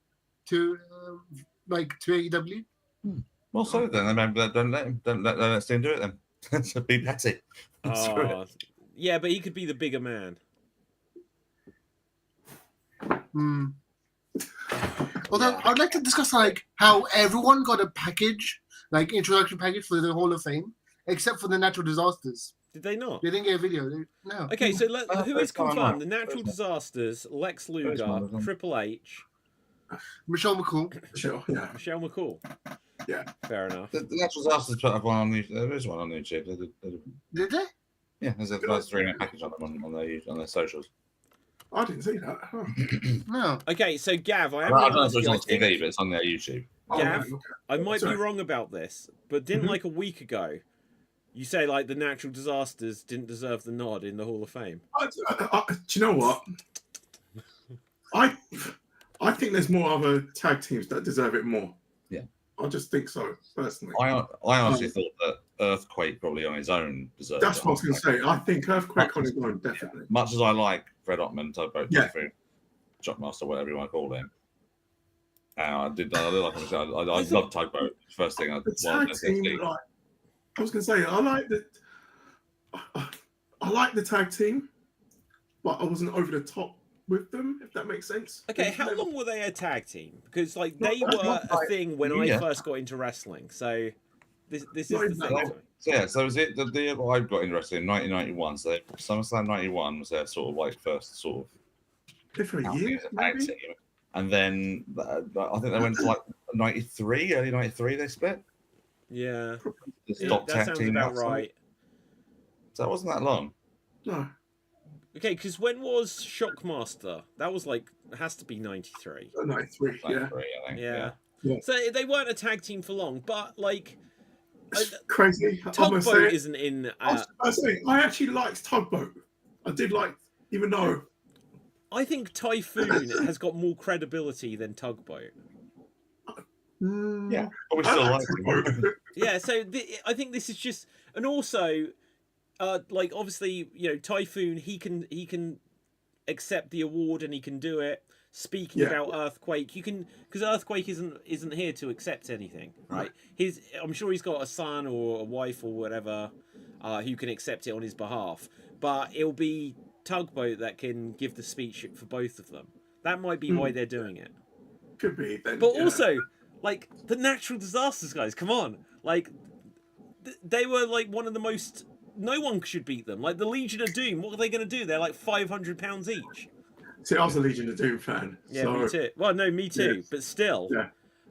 to AEW. Well, so then don't let Sting do it then. So be petty. Yeah, but he could be the bigger man. Although I'd like to discuss how everyone got a package, introduction package for the Hall of Fame, except for the natural disasters. Did they not? They didn't get a video. No. Okay, so who is First time confirmed? out. The Natural Disasters, Lex First Luger, one, isn't it? Triple H, Michelle McCool. Sure, yeah, Michelle McCool. yeah. Fair enough. The natural disasters put up one on YouTube. There is one on YouTube. Did they? Yeah, there's a nice 3-minute package on them on their socials. I didn't see that. Huh. No. Okay, so Gav, I I don't know haven't if it's on asked you. TV, but it's on their YouTube. Oh, Gav, right, okay. I might be Sorry. wrong about this, but didn't like a week ago, you say like the Natural Disasters didn't deserve the nod in the Hall of Fame? Do you know what? I think there's more other tag teams that deserve it more. Yeah. I just think so, personally. I honestly thought that Earthquake probably on his own deserved That's it. what I was going to say. I think Earthquake on his own, definitely. Much as I like Fred Ottman, Tugboat, Yeah. Shockmaster, whatever you want to call him. I did like him. I love Tugboat. First thing I The tag team, like, I was going to say, I like the tag team, but I wasn't over the top with them, if that makes sense. Okay, how long were they a tag team? Because like they Not were a like- thing when I yeah. first got into wrestling. So this is Not the even that thing. long. So yeah, so was it the year I got interested in 1991? So SummerSlam 91 was their sort of like first sort Here for of a outing year, as a tag maybe? team, and then I think they went to like 93, early 93 they split. Yeah, The yeah, top that tag sounds team. about that's right. So that wasn't that long. No. Okay, because when was Shockmaster? That was like has to be 93. 93, yeah. 93, I think. Yeah. Yeah. So they weren't a tag team for long, but like It's crazy. I'm gonna Tugboat say, isn't in. I actually liked Tugboat. I did like, even though I think Typhoon has got more credibility than Tugboat. Yeah, but we I still like like him. Tugboat. Yeah, so I think this is just, and also, like obviously, you know, Typhoon he can accept the award and he can do it. Speaking Yeah. about Earthquake, you can, because Earthquake isn't here to accept anything, right? I'm sure he's got a son or a wife or whatever who can accept it on his behalf, but it'll be Tugboat that can give the speech for both of them. That might be why they're doing it. Could be. Then, But yeah. also, like the Natural Disasters guys, come on, like they were like one of the most. No one should beat them. Like the Legion of Doom, what are they going to do? They're like £500 each. See, I was a Legion of Doom fan. Yeah, so, me too. Well, no, me too. Yes. But still, Yeah.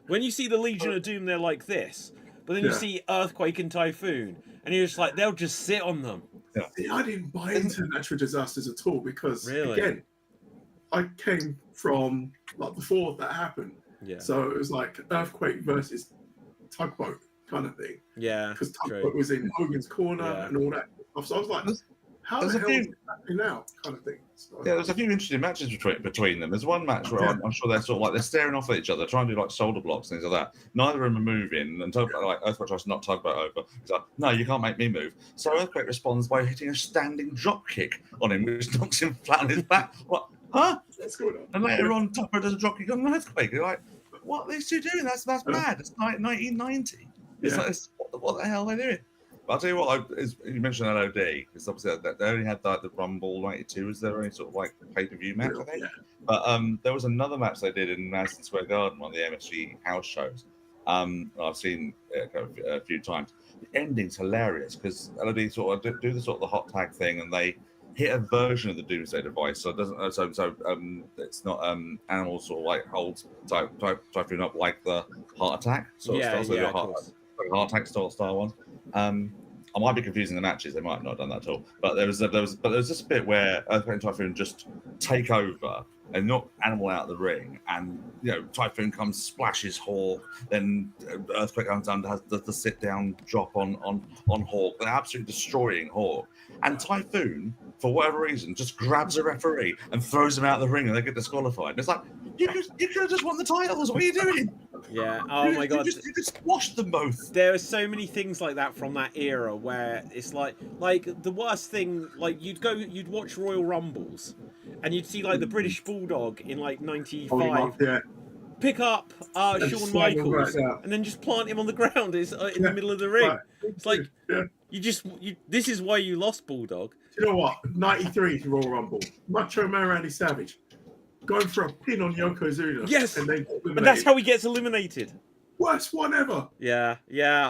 when you see the Legion of Doom, they're like this. But then you Yeah. see Earthquake and Typhoon, and you're just like, they'll just sit on them. See, I didn't buy into natural disasters at all because, Really? again, I came from like before that happened. Yeah. So it was like Earthquake versus Tugboat kind of thing. Yeah. Because True. Tugboat was in Hogan's corner Yeah. and all that stuff. So I was like, how There's the a hell few- is it happening now? Kind of thing. So, Yeah, there's a few interesting matches between them. There's one match where I'm sure they're sort of like they're staring off at each other, trying to do like shoulder blocks and things like that. Neither of them are moving, and like Earthquake tries to knock Tugboat over. He's like, "No, you can't make me move." So Earthquake responds by hitting a standing drop kick on him, which knocks him flat on his back. What? Huh? what's going on? And later on, Tugboat does a drop kick on Earthquake. You're like, "What are these two doing? That's mad. It's like 1990. It's Yeah. like, what the hell are they doing?" But I'll tell you what, you mentioned LOD, because obviously they only had like the Rumble 92 as their only sort of like pay-per-view match, I think. Yeah. But there was another match they did in Madison Square Garden, one of the MSG house shows. I've seen it a few times. The ending's hilarious because LOD sort of do the sort of the hot tag thing, and they hit a version of the Doomsday Device, so it doesn't. So it's not Animal sort of like holds Typhoon up like the Heart Attack sort of Yeah, style, so yeah, the of course. Heart Attack style ones. I might be confusing the matches. They might have not done that at all. But there was just a bit where Earthquake and Typhoon just take over and knock Animal out of the ring, and Typhoon comes, splashes Hawk, then Earthquake comes down, has the sit down drop on Hawk. They're absolutely destroying Hawk, and Typhoon, for whatever reason, just grabs a referee and throws him out of the ring, and they get disqualified. And it's like, you could have just won the titles. What are you doing? Yeah. Oh my god. You just squashed them both. There are so many things like that from that era where it's like the worst thing, like you'd watch Royal Rumbles and you'd see like the British Bulldog in like 95 Yeah. pick up Shawn slam him Michaels right out. and then just plant him on the ground in the middle of the ring. Right. It's like Yeah. this is why you lost, Bulldog. You know what? 93 is Royal Rumble. Macho Man Randy Savage going for a pin on Yokozuna. Yes! And, they got And that's how he gets eliminated. worst one ever. Yeah.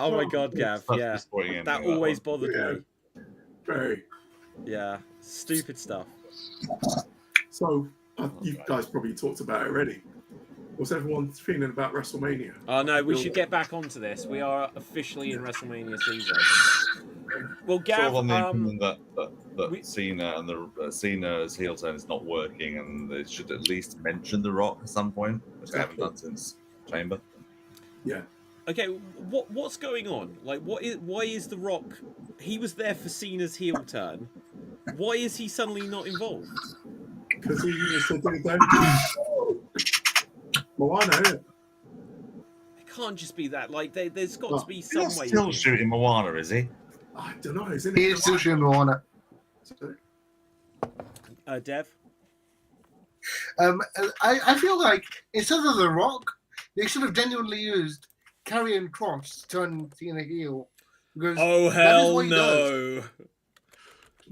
Oh my God, Gav. Such Yeah. disappointing ending, That always one. bothered Yeah. me. Very. Yeah. Stupid stuff. So, you guys probably talked about it already. What's everyone feeling about WrestleMania? Oh no, we should get back onto this. We are officially in WrestleMania season. Well, Gav, sort of on the opinion that we- Cena and the Cena's heel turn is not working, and they should at least mention The Rock at some point, which they haven't done since Chamber. Yeah. Okay, what's going on? Like, why is The Rock? He was there for Cena's heel turn. Why is he suddenly not involved? Because he used to do that. Moana, innit? It can't just be that. Like, there's got to be He's some not way. still shooting Moana, is he? I don't know. Isn't He it? is still shooting Moana. Dev. I feel like instead of The Rock, they should have genuinely used Karrion Kross to turn Cena heel. Because Oh that is hell what he no!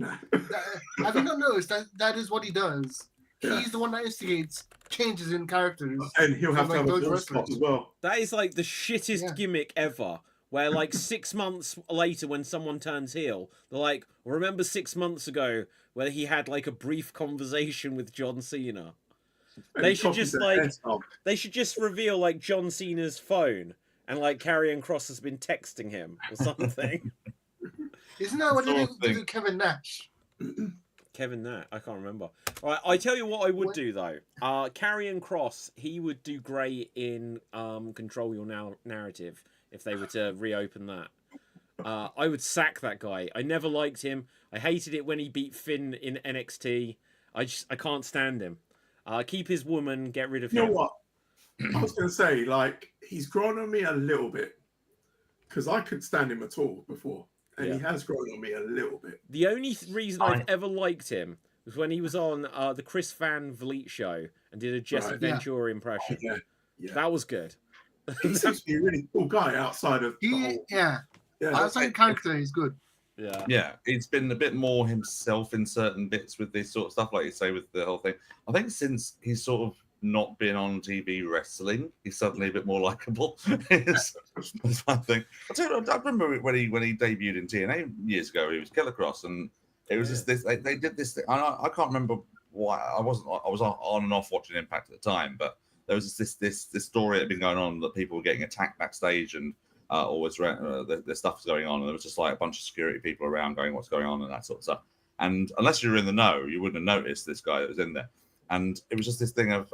have you not noticed that is what he does? Yeah. He's the one that instigates changes in characters. And he'll have to Like have a those ball spot wrestlers. as well. That is like the shittest Yeah. gimmick ever. Where like 6 months later, when someone turns heel, they're like, "Remember 6 months ago where he had like a brief conversation with John Cena?" And They he should copies just the like hairstyle. they should just reveal like John Cena's phone and like Karrion Kross has been texting him or something. Isn't that what they Sort do of thing. to Kevin Nash? Kevin Nash, I can't remember. All right, I tell you what I would What? do though. Karrion Kross, he would do great in Control Your Narrative if they were to reopen that. I would sack that guy. I never liked him. I hated it when he beat Finn in NXT. I can't stand him. Keep his woman, get rid of You him. know what? I was going to say, like, he's grown on me a little bit. Because I couldn't stand him at all before. And he has grown on me a little bit. The only reason I've ever liked him was when he was on the Chris Van Vliet show and did a Jesse Right. Ventura impression. Yeah. That was good. He seems to be a really cool guy outside of the He, whole... yeah, Yeah, outside character is good. Yeah. Yeah, it's been a bit more himself in certain bits with this sort of stuff, like you say with the whole thing. I think since he's sort of not been on TV wrestling, he's suddenly a bit more likable. That's one thing. I remember when he debuted in TNA years ago. He was Killer Cross, and it was just this. They did this thing. I can't remember why. I was on and off watching Impact at the time, but there was this story that had been going on that people were getting attacked backstage and. Always the stuff was going on, and there was just like a bunch of security people around going, "What's going on?" and that sort of stuff. And unless you were in the know, you wouldn't have noticed this guy that was in there. And it was just this thing of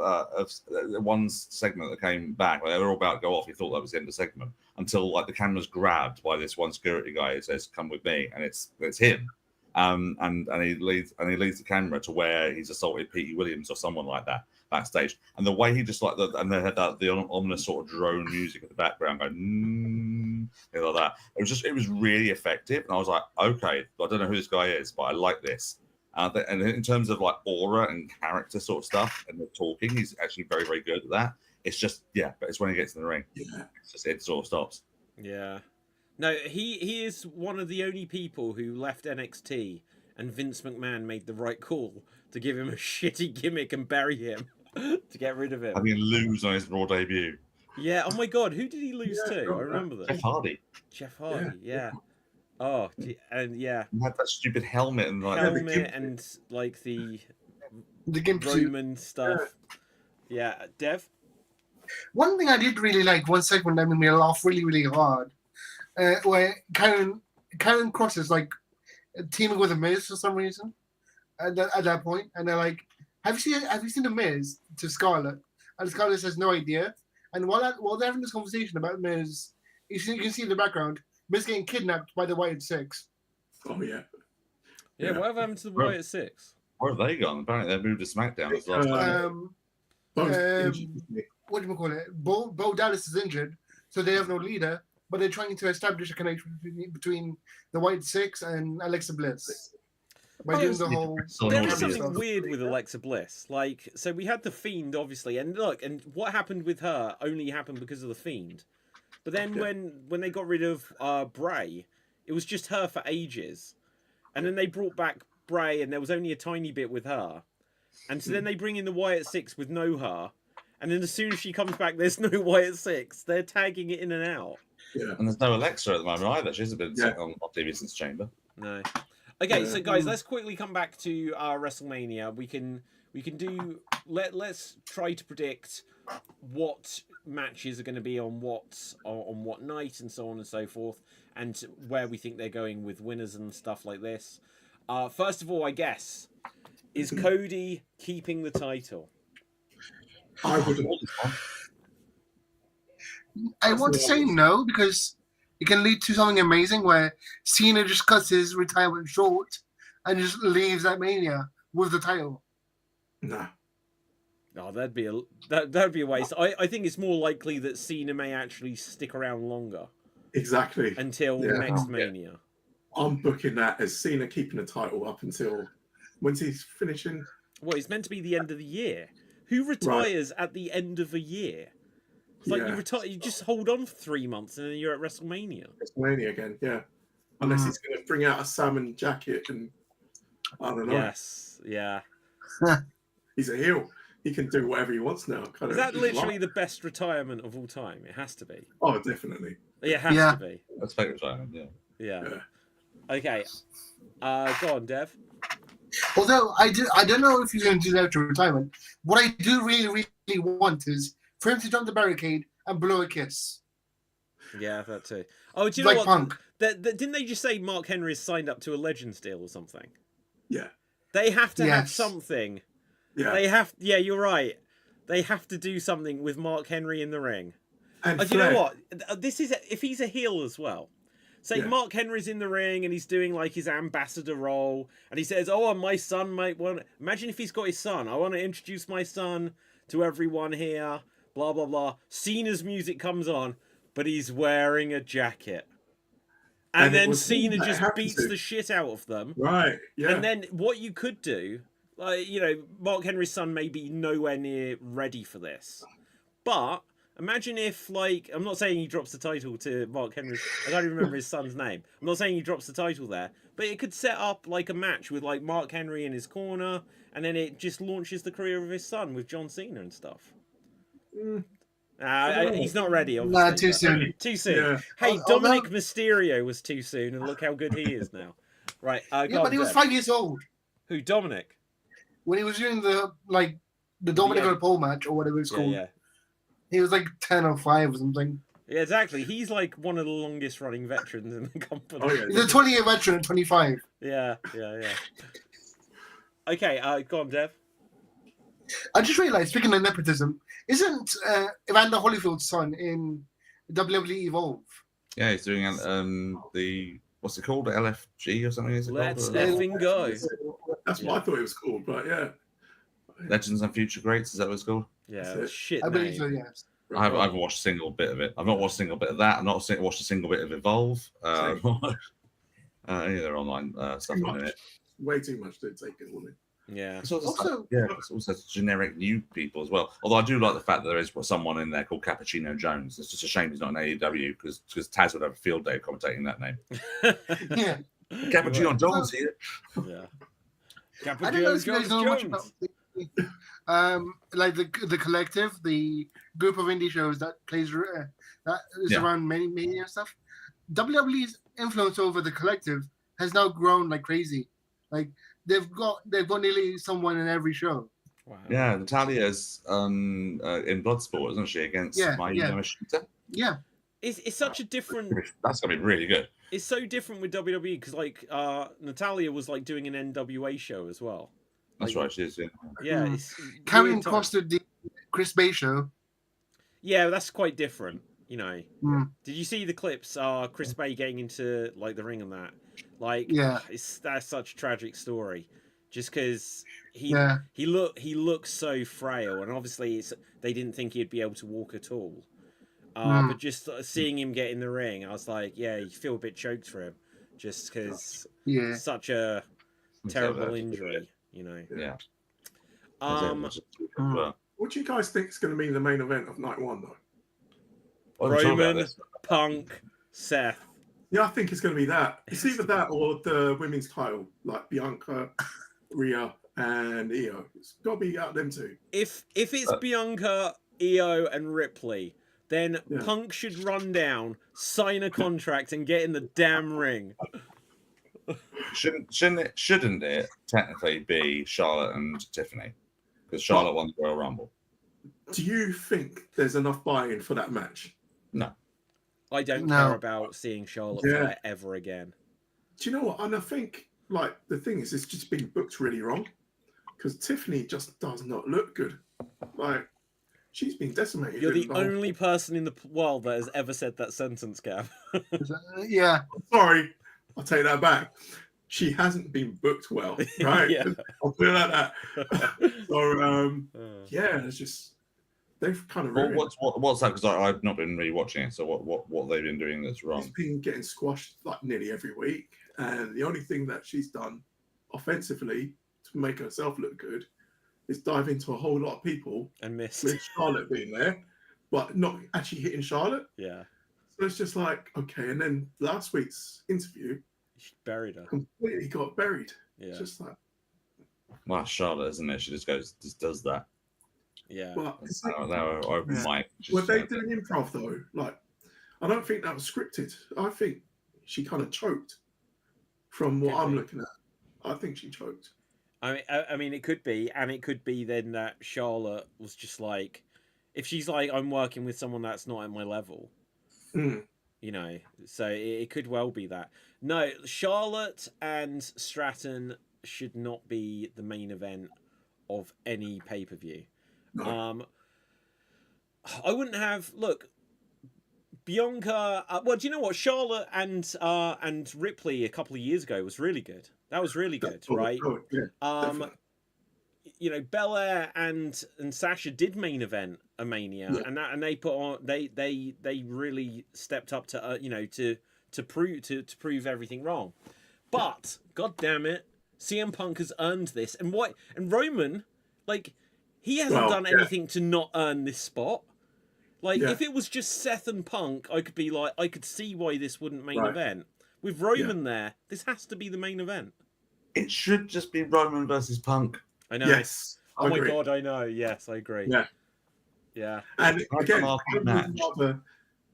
one segment that came back where they were all about to go off. You thought that was the end of the segment until like the camera's grabbed by this one security guy who says, "Come with me," and it's him. And he leads the camera to where he's assaulted Petey Williams or someone like that backstage, and the way he just like and they had the ominous sort of drone music in the background going like that. It was really effective, and I was like, okay, I don't know who this guy is, but I like this. And in terms of like aura and character sort of stuff and the talking, he's actually very, very good at that. It's just but it's when he gets in the ring, it sort of stops. Yeah. No, he is one of the only people who left NXT, and Vince McMahon made the right call to give him a shitty gimmick and bury him to get rid of him. Having him lose on his Raw debut. Yeah. Oh my God, who did he lose to? I remember that. Jeff Hardy. Jeff Hardy. Yeah. Oh, and yeah. He had that stupid helmet and like Helmet and like the gimp suit. Roman stuff. Yeah, Dev. One thing I did really like, one segment that made me laugh really, really hard, where Karen Cross is like teaming with the Miz for some reason at that point, and they're like, "Have you seen the Miz?" to Scarlett, and Scarlett says no idea. And while they're having this conversation about Miz, you can see in the background Miz getting kidnapped by the Wyatt Six. Oh yeah. Yeah. Whatever happened to the Wyatt Six? Where have they gone? Apparently they moved to SmackDown as last time. What do you call it? Bo Dallas is injured, so they have no leader, but they're trying to establish a connection between the White Six and Alexa Bliss by doing the whole. There is There something weird with Alexa Bliss. Like, so we had the Fiend, obviously, and look, and what happened with her only happened because of the Fiend. But then when they got rid of Bray, it was just her for ages, and then they brought back Bray, and there was only a tiny bit with her, and so then they bring in the Wyatt Six with no her. And then as soon as she comes back, there's no Wyatt Six. They're tagging it in and out. Yeah. And there's no Alexa at the moment either. She hasn't been on TV since Chamber. No. Okay, so guys, let's quickly come back to WrestleMania. We can do. Let's try to predict what matches are going to be on what night and so on and so forth, and where we think they're going with winners and stuff like this. First of all, I guess, is Cody keeping the title? I wouldn't. I want to say no, because it can lead to something amazing where Cena just cuts his retirement short and just leaves at Mania with the title. Nah. Oh, that'd be a waste. I think it's more likely that Cena may actually stick around longer. Exactly. Until next Mania. I'm booking that as Cena keeping the title up until when's he finishing? Well, it's meant to be the end of the year. Who retires at the end of a year? It's like you retire, you just hold on for 3 months and then you're at WrestleMania. WrestleMania again, yeah. Unless he's going to bring out a salmon jacket and I don't know. Yes, yeah. He's a heel. He can do whatever he wants now. Is that literally the best retirement of all time? It has to be. Oh, definitely. It has to be. That's fake retirement, yeah. Okay. Go on, Dev. Although I don't know if he's going to do that to retirement. What I do really, really want is for him to jump the barricade and blow a kiss. Yeah, that too. Oh, do you know like what? Punk. Didn't they just say Mark Henry is signed up to a Legends deal or something? Yeah. They have to have something. Yeah. They have. Yeah, you're right. They have to do something with Mark Henry in the ring. And do you know what? This is if he's a heel as well. Say Mark Henry's in the ring and he's doing like his ambassador role, and he says, "Oh, and my son might want." Imagine if he's got his son. I want to introduce my son to everyone here. Blah blah blah. Cena's music comes on, but he's wearing a jacket, and then Cena just beats the shit out of them. Right. Yeah. And then what you could do, like Mark Henry's son may be nowhere near ready for this, but. Imagine if, like, I'm not saying he drops the title to Mark Henry. I can't even remember his son's name. I'm not saying he drops the title there, but it could set up like a match with like Mark Henry in his corner, and then it just launches the career of his son with John Cena and stuff. He's not ready. Obviously, too soon. Too soon. Yeah. Hey, Dominic Mysterio was too soon, and look how good he is now. Right. But he was 5 years old. Who, Dominic? When he was doing the Dominic on Pole match or whatever it's called. Yeah. He was like 10 or 5 or something. Yeah, exactly. He's like one of the longest running veterans in the company. Oh, yeah. He's a 20-year veteran at 25. Yeah. Okay, go on, Dev. I just realized, speaking of nepotism, isn't Evander Holyfield's son in WWE Evolve? Yeah, he's doing the what's it called? LFG or something? Is it Let's called? effing go. That's what I thought it was called, but yeah. Legends and Future Greats, is that what it's called? Yeah, shit. I believe so, yes. I haven't watched a single bit of it. I've not watched a single bit of that. I've not watched a single bit of Evolve. Any of their online stuff on it. Way too much to take it all in. Yeah. It's also generic new people as well. Although I do like the fact that there is someone in there called Cappuccino Jones. It's just a shame he's not in AEW because Taz would have a field day commentating that name. Yeah. Cappuccino Jones here. Yeah. I don't know if you guys know much about like the collective, the group of indie shows that plays that is around Mania and stuff. WWE's influence over the collective has now grown like crazy. Like they've got nearly someone in every show. Wow. Yeah, Natalia's in Bloodsport, isn't she, against Mashita? Yeah. It's such a different. That's gonna be really good. It's so different with WWE because like Natalia was like doing an NWA show as well. That's right, she is. Yeah. It's Karrion Kross did the Chris Bay show. Yeah, that's quite different. Did you see the clips? Chris Bay getting into like the ring and that. Like, that's such a tragic story. Just because he looks so frail, and obviously they didn't think he'd be able to walk at all. But just seeing him get in the ring, I was like, yeah, you feel a bit choked for him, just because such a terrible injury, Yeah. What do you guys think is going to be the main event of night one, though? Roman, Punk, Seth. Yeah, I think it's going to be that. It's either that or the women's title, like Bianca, Rhea, and Io. It's got to be out of them two. If it's Bianca Io and Ripley. Then Punk should run down, sign a contract, and get in the damn ring. Shouldn't it technically be Charlotte and Tiffany? Because Charlotte won the Royal Rumble. Do you think there's enough buy-in for that match? No. I don't care about seeing Charlotte fight ever again. Do you know what? And I think, like, the thing is, it's just been booked really wrong. Because Tiffany just does not look good. Like, she's been decimated. You're the only person in the world that has ever said that sentence, Gav. Yeah. Sorry, I'll take that back. She hasn't been booked well, right? Yeah. I'll put it like that. So, yeah, it's just they've kind of ruined. What's that? Because I've not been really watching it. So what they've been doing that's wrong? She's been getting squashed like nearly every week, and the only thing that she's done offensively to make herself look good is dive into a whole lot of people and missed with Charlotte being there, but not actually hitting Charlotte. Yeah. So it's just like, okay. And then last week's interview, she buried her. Completely got buried. Yeah. It's just like, well, Charlotte, isn't it? She just does that. Yeah. Well, open mic. When they did an improv though, like, I don't think that was scripted. I think she kind of choked. From what I'm looking at, I think she choked. I mean, it could be, and it could be then that Charlotte was just like, if she's like, I'm working with someone that's not at my level, you know, so it could well be that. No, Charlotte and Stratton should not be the main event of any pay-per-view. No. I wouldn't have, look, Bianca, well, do you know what? Charlotte and Ripley a couple of years ago was really good. That was really good, right? Yeah, you know, Belair and Sasha did main event a Mania, and they put on they really stepped up to you know, to prove everything wrong. But god damn it, CM Punk has earned this, and Roman, like, he hasn't done anything to not earn this spot. Like, if it was just Seth and Punk, I could be like, I could see why this wouldn't main event. With Roman there, this has to be the main event. It should just be Roman versus Punk. I know. Yes. Oh my god, I know. Yes, I agree. Yeah. Yeah. And again,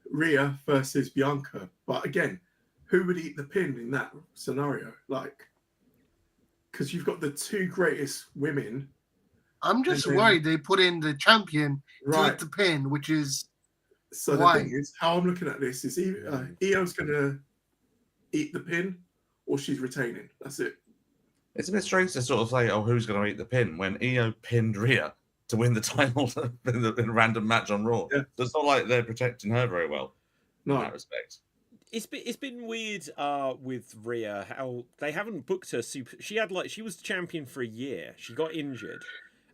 Rhea versus Bianca. But again, who would eat the pin in that scenario? Like, because you've got the two greatest women. I'm just worried they put in the champion to eat the pin, which is so the thing is, how I'm looking at this is Io's going to eat the pin or she's retaining. That's it. It's a bit strange to sort of say, oh, who's going to eat the pin when Io pinned Rhea to win the title in a random match on Raw. Yeah. So it's not like they're protecting her very well in that respect. It's been weird with Rhea how they haven't booked her super. She was champion for a year. She got injured.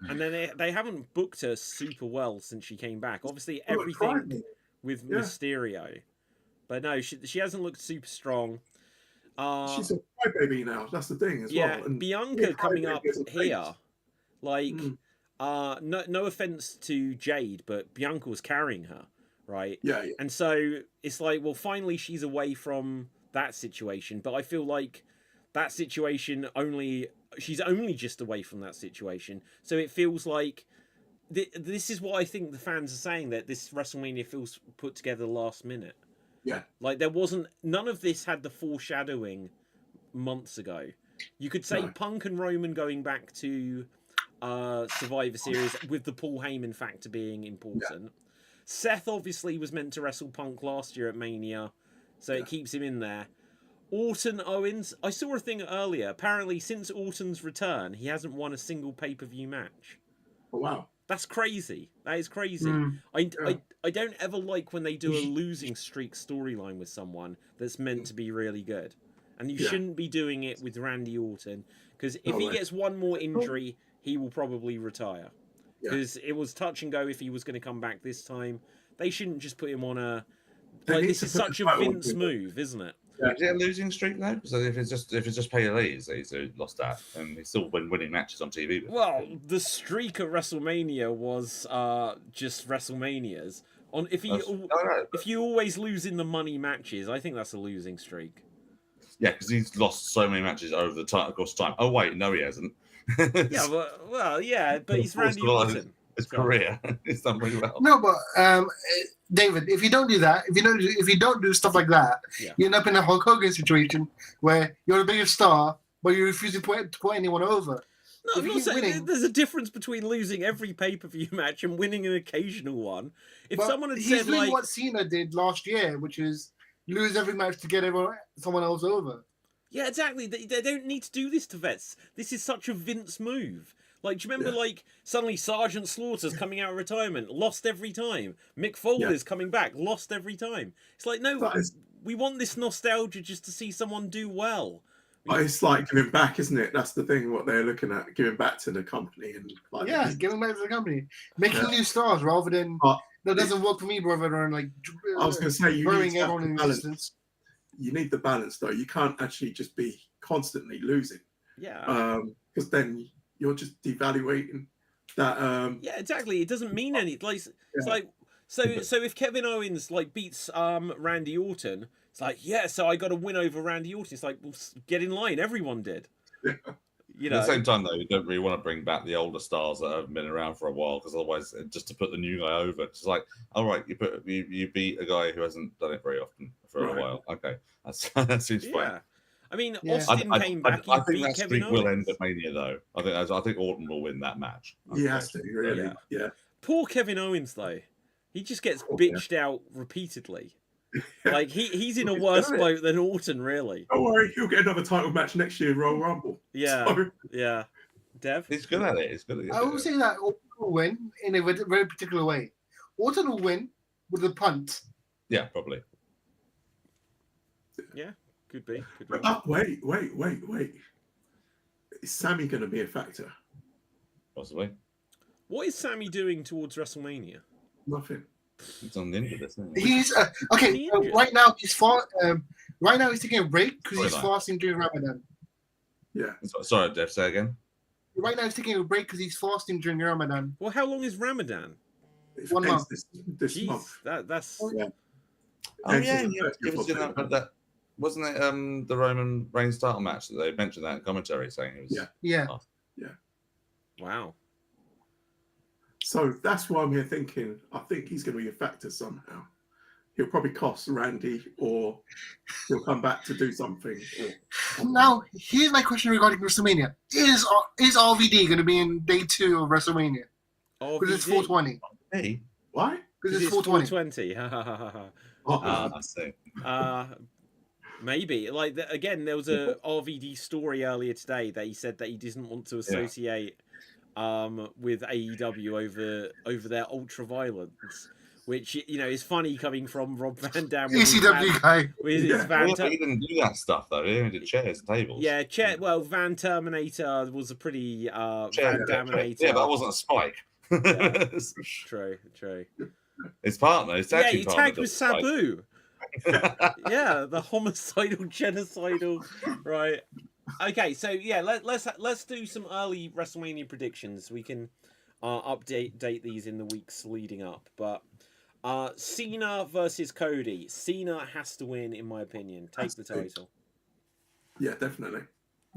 And then they haven't booked her super well since she came back. Obviously, everything with Mysterio. But no, she hasn't looked super strong. She's a crybaby now. That's the thing as well. And Bianca coming up here. Like, no offense to Jade, but Bianca was carrying her, right? Yeah. And so it's like, well, finally she's away from that situation. But I feel like that situation she's only just away from that situation. So it feels like this is what I think the fans are saying, that this WrestleMania feels put together last minute. Yeah. Like none of this had the foreshadowing months ago. You could say Punk and Roman going back to Survivor Series with the Paul Heyman factor being important. Yeah. Seth obviously was meant to wrestle Punk last year at Mania, so it keeps him in there. Orton Owens, I saw a thing earlier. Apparently, since Orton's return, he hasn't won a single pay-per-view match. Oh, wow. That's crazy. That is crazy. I don't ever like when they do a losing streak storyline with someone that's meant to be really good. And you shouldn't be doing it with Randy Orton, because if he gets one more injury, he will probably retire. Because it was touch and go if he was going to come back this time. They shouldn't just put him on a... Like, this is such a Vince move, isn't it? Yeah. Is it a losing streak now? So if it's just Pele he's lost that, and he's still been winning matches on TV. Well, the streak at WrestleMania was just WrestleManias. If you always lose in the money matches, I think that's a losing streak. Yeah, because he's lost so many matches over the time, across time. Oh wait, no, he hasn't. Yeah, but he's Randy Orton. his career. He's done really well. No, but David, if you don't do that, if you don't do stuff like that, you end up in a Hulk Hogan situation where you're the biggest star, but you refuse to put anyone over. No, I'm not saying there's a difference between losing every pay-per-view match and winning an occasional one. If someone had said like what Cena did last year, which is lose every match to get someone else over. Yeah, exactly. They don't need to do this to vets. This is such a Vince move. Like, do you remember, like, suddenly Sergeant Slaughter's coming out of retirement, lost every time. Mick Foley's coming back, lost every time. It's like, no, we want this nostalgia just to see someone do well. It's like giving back, isn't it? That's the thing, what they're looking at, giving back to the company. And like, giving back to the company. Making new stars rather than, that doesn't work for me, brother, and like, I was going to say, you need everyone in existence. You need the balance, though. You can't actually just be constantly losing. Yeah. Because then you're just devaluating that. Yeah, exactly. It doesn't mean anything. Like, it's like, so if Kevin Owens like beats Randy Orton, it's like, so I got to win over Randy Orton. It's like, well, get in line. Everyone did. You know. At the same time, though, you don't really want to bring back the older stars that have been around for a while, because otherwise, just to put the new guy over, it's like, all right, you beat a guy who hasn't done it very often for a while. Okay, that seems fine. I mean, Austin came back. I think that Kevin streak will end at Mania, though. I think Orton will win that match. He has to, really. Yeah. Poor Kevin Owens, though. He just gets bitched out repeatedly. Like he's in a worse boat than Orton, really. Don't worry, he'll get another title match next year in Royal Rumble. Yeah. Dev? He's good at it. I will say that Orton will win in a very particular way. Orton will win with a punt. Yeah, probably. Yeah, could be. Wait. Is Sammy going to be a factor? Possibly. What is Sammy doing towards WrestleMania? Nothing. He's on the end of this, isn't he? He's okay. Right now he's right now he's taking a break because he's fasting during Ramadan. Yeah. Sorry, Dev. Say again. Right now he's taking a break because he's fasting during Ramadan. Well, how long is Ramadan? 1 month. This month. That's. Oh yeah. That wasn't it. The Roman Reigns title match that they mentioned that in commentary, saying it was. Yeah. Wow. So that's why I'm here thinking, I think he's going to be a factor somehow. He'll probably cost Randy, or he'll come back to do something. Now, here's my question regarding WrestleMania. Is RVD going to be in day 2 of WrestleMania? Because it's 420. Hey. Why? Because it's 420. 420. Maybe. Like, again, there was a RVD story earlier today that he said that he didn't want to associate with AEW over their ultra violence, which is funny coming from Rob Van Dam. ECW guy. He didn't do that stuff though. He only did chairs and tables. Yeah, Well, Van Terminator was a pretty Van Daminator. Yeah, that wasn't a spike. True. His partner, his he tagged with Sabu. The homicidal, genocidal, right? Okay, so let's do some early WrestleMania predictions. We can update these in the weeks leading up. But Cena versus Cody. Cena has to win, in my opinion. Take the title. Yeah, definitely.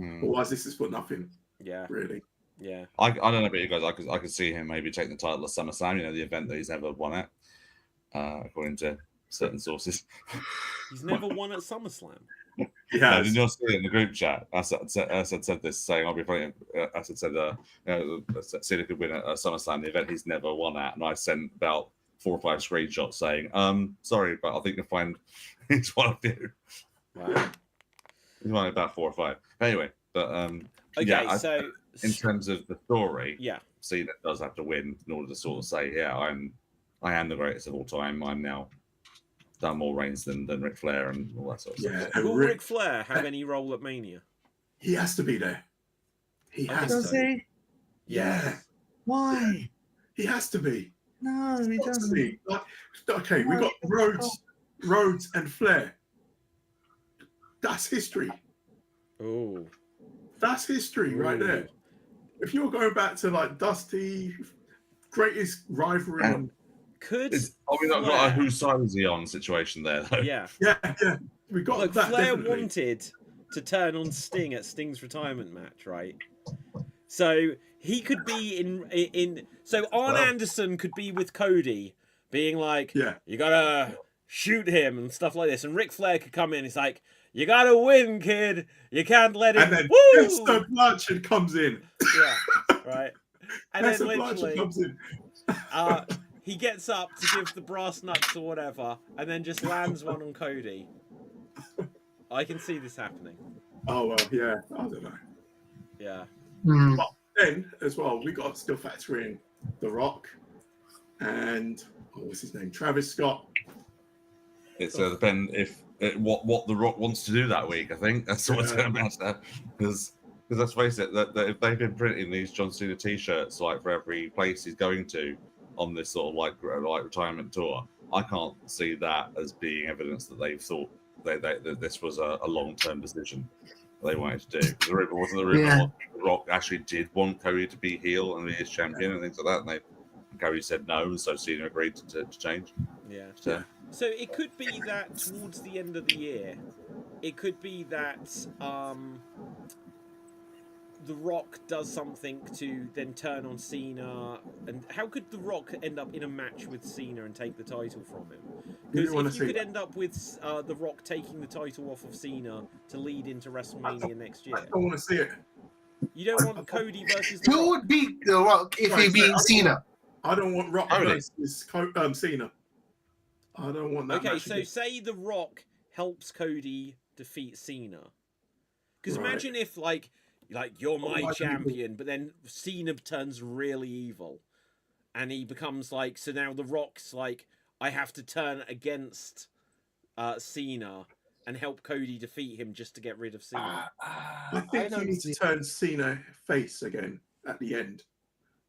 Otherwise, this is for nothing. Yeah, really. Yeah. I don't know about you guys. I could see him maybe taking the title at SummerSlam. The event that he's never won at, according to certain sources. He's never won at SummerSlam. Yeah, did you see it in the group chat? Asad said this, saying, "I'll be funny." Asad said, "Cena could win at SummerSlam, the event he's never won at." And I sent about 4 or 5 screenshots saying, "Sorry, but I think you'll find he's one of you." Wow. He's won about 4 or 5. Anyway, but so in terms of the story, Cena does have to win in order to sort of say, I am the greatest of all time. I'm now done more reigns than Ric Flair and all that sort of stuff. Will Ric Flair have any role at Mania? He has to be there. He has to. He? Yeah. Why? He has to be. No, he doesn't. Okay, we got Rhodes and Flair. That's history. Oh. That's history right there. If you're going back to like Dusty, greatest rivalry. Not a whose side is he on situation there, though. Yeah. We got that. Flair definitely wanted to turn on Sting at Sting's retirement match, right? So he could be in. So Arn Anderson could be with Cody, being like, Yeah. you gotta shoot him and stuff like this, and Ric Flair could come in. It's like, you gotta win, kid. You can't let him. And then Woo! Esther Blanchard comes in. Yeah, right. And then Esther Blanchard literally, comes in. he gets up to give the brass knucks or whatever, and then just lands one on Cody. I can see this happening. Oh well, yeah. I don't know. Yeah. But then as well, we got to still factor in The Rock and what's his name, Travis Scott. It's depend if what The Rock wants to do that week. I think that's what's going to matter. Because let's face it, that if they've been printing these John Cena T-shirts like for every place he's going to on this sort of like retirement tour, I can't see that as being evidence that they've thought that this was a long-term decision they wanted to do. The rumor wasn't the rumor. The Rock actually did want Cody to be heel and be his champion and things like that, and Cody said no, and so Cena agreed to change. Yeah. So it could be that towards the end of the year, it could be that The Rock does something to then turn on Cena. And how could The Rock end up in a match with Cena and take the title from him? Because if you could end up with The Rock taking the title off of Cena to lead into WrestleMania next year. I don't want to see it. You don't want Cody versus The Who Rock? would beat The Rock if he beat Cena? I don't want Rock Cody. versus Cena. I don't want that. Okay, match so again. say The Rock helps Cody defeat Cena. Because Right. imagine if, like you're my champion, but then Cena turns really evil. And he becomes like, so now The Rock's like, I have to turn against Cena and help Cody defeat him just to get rid of Cena. I think you need to turn Cena face again at the end.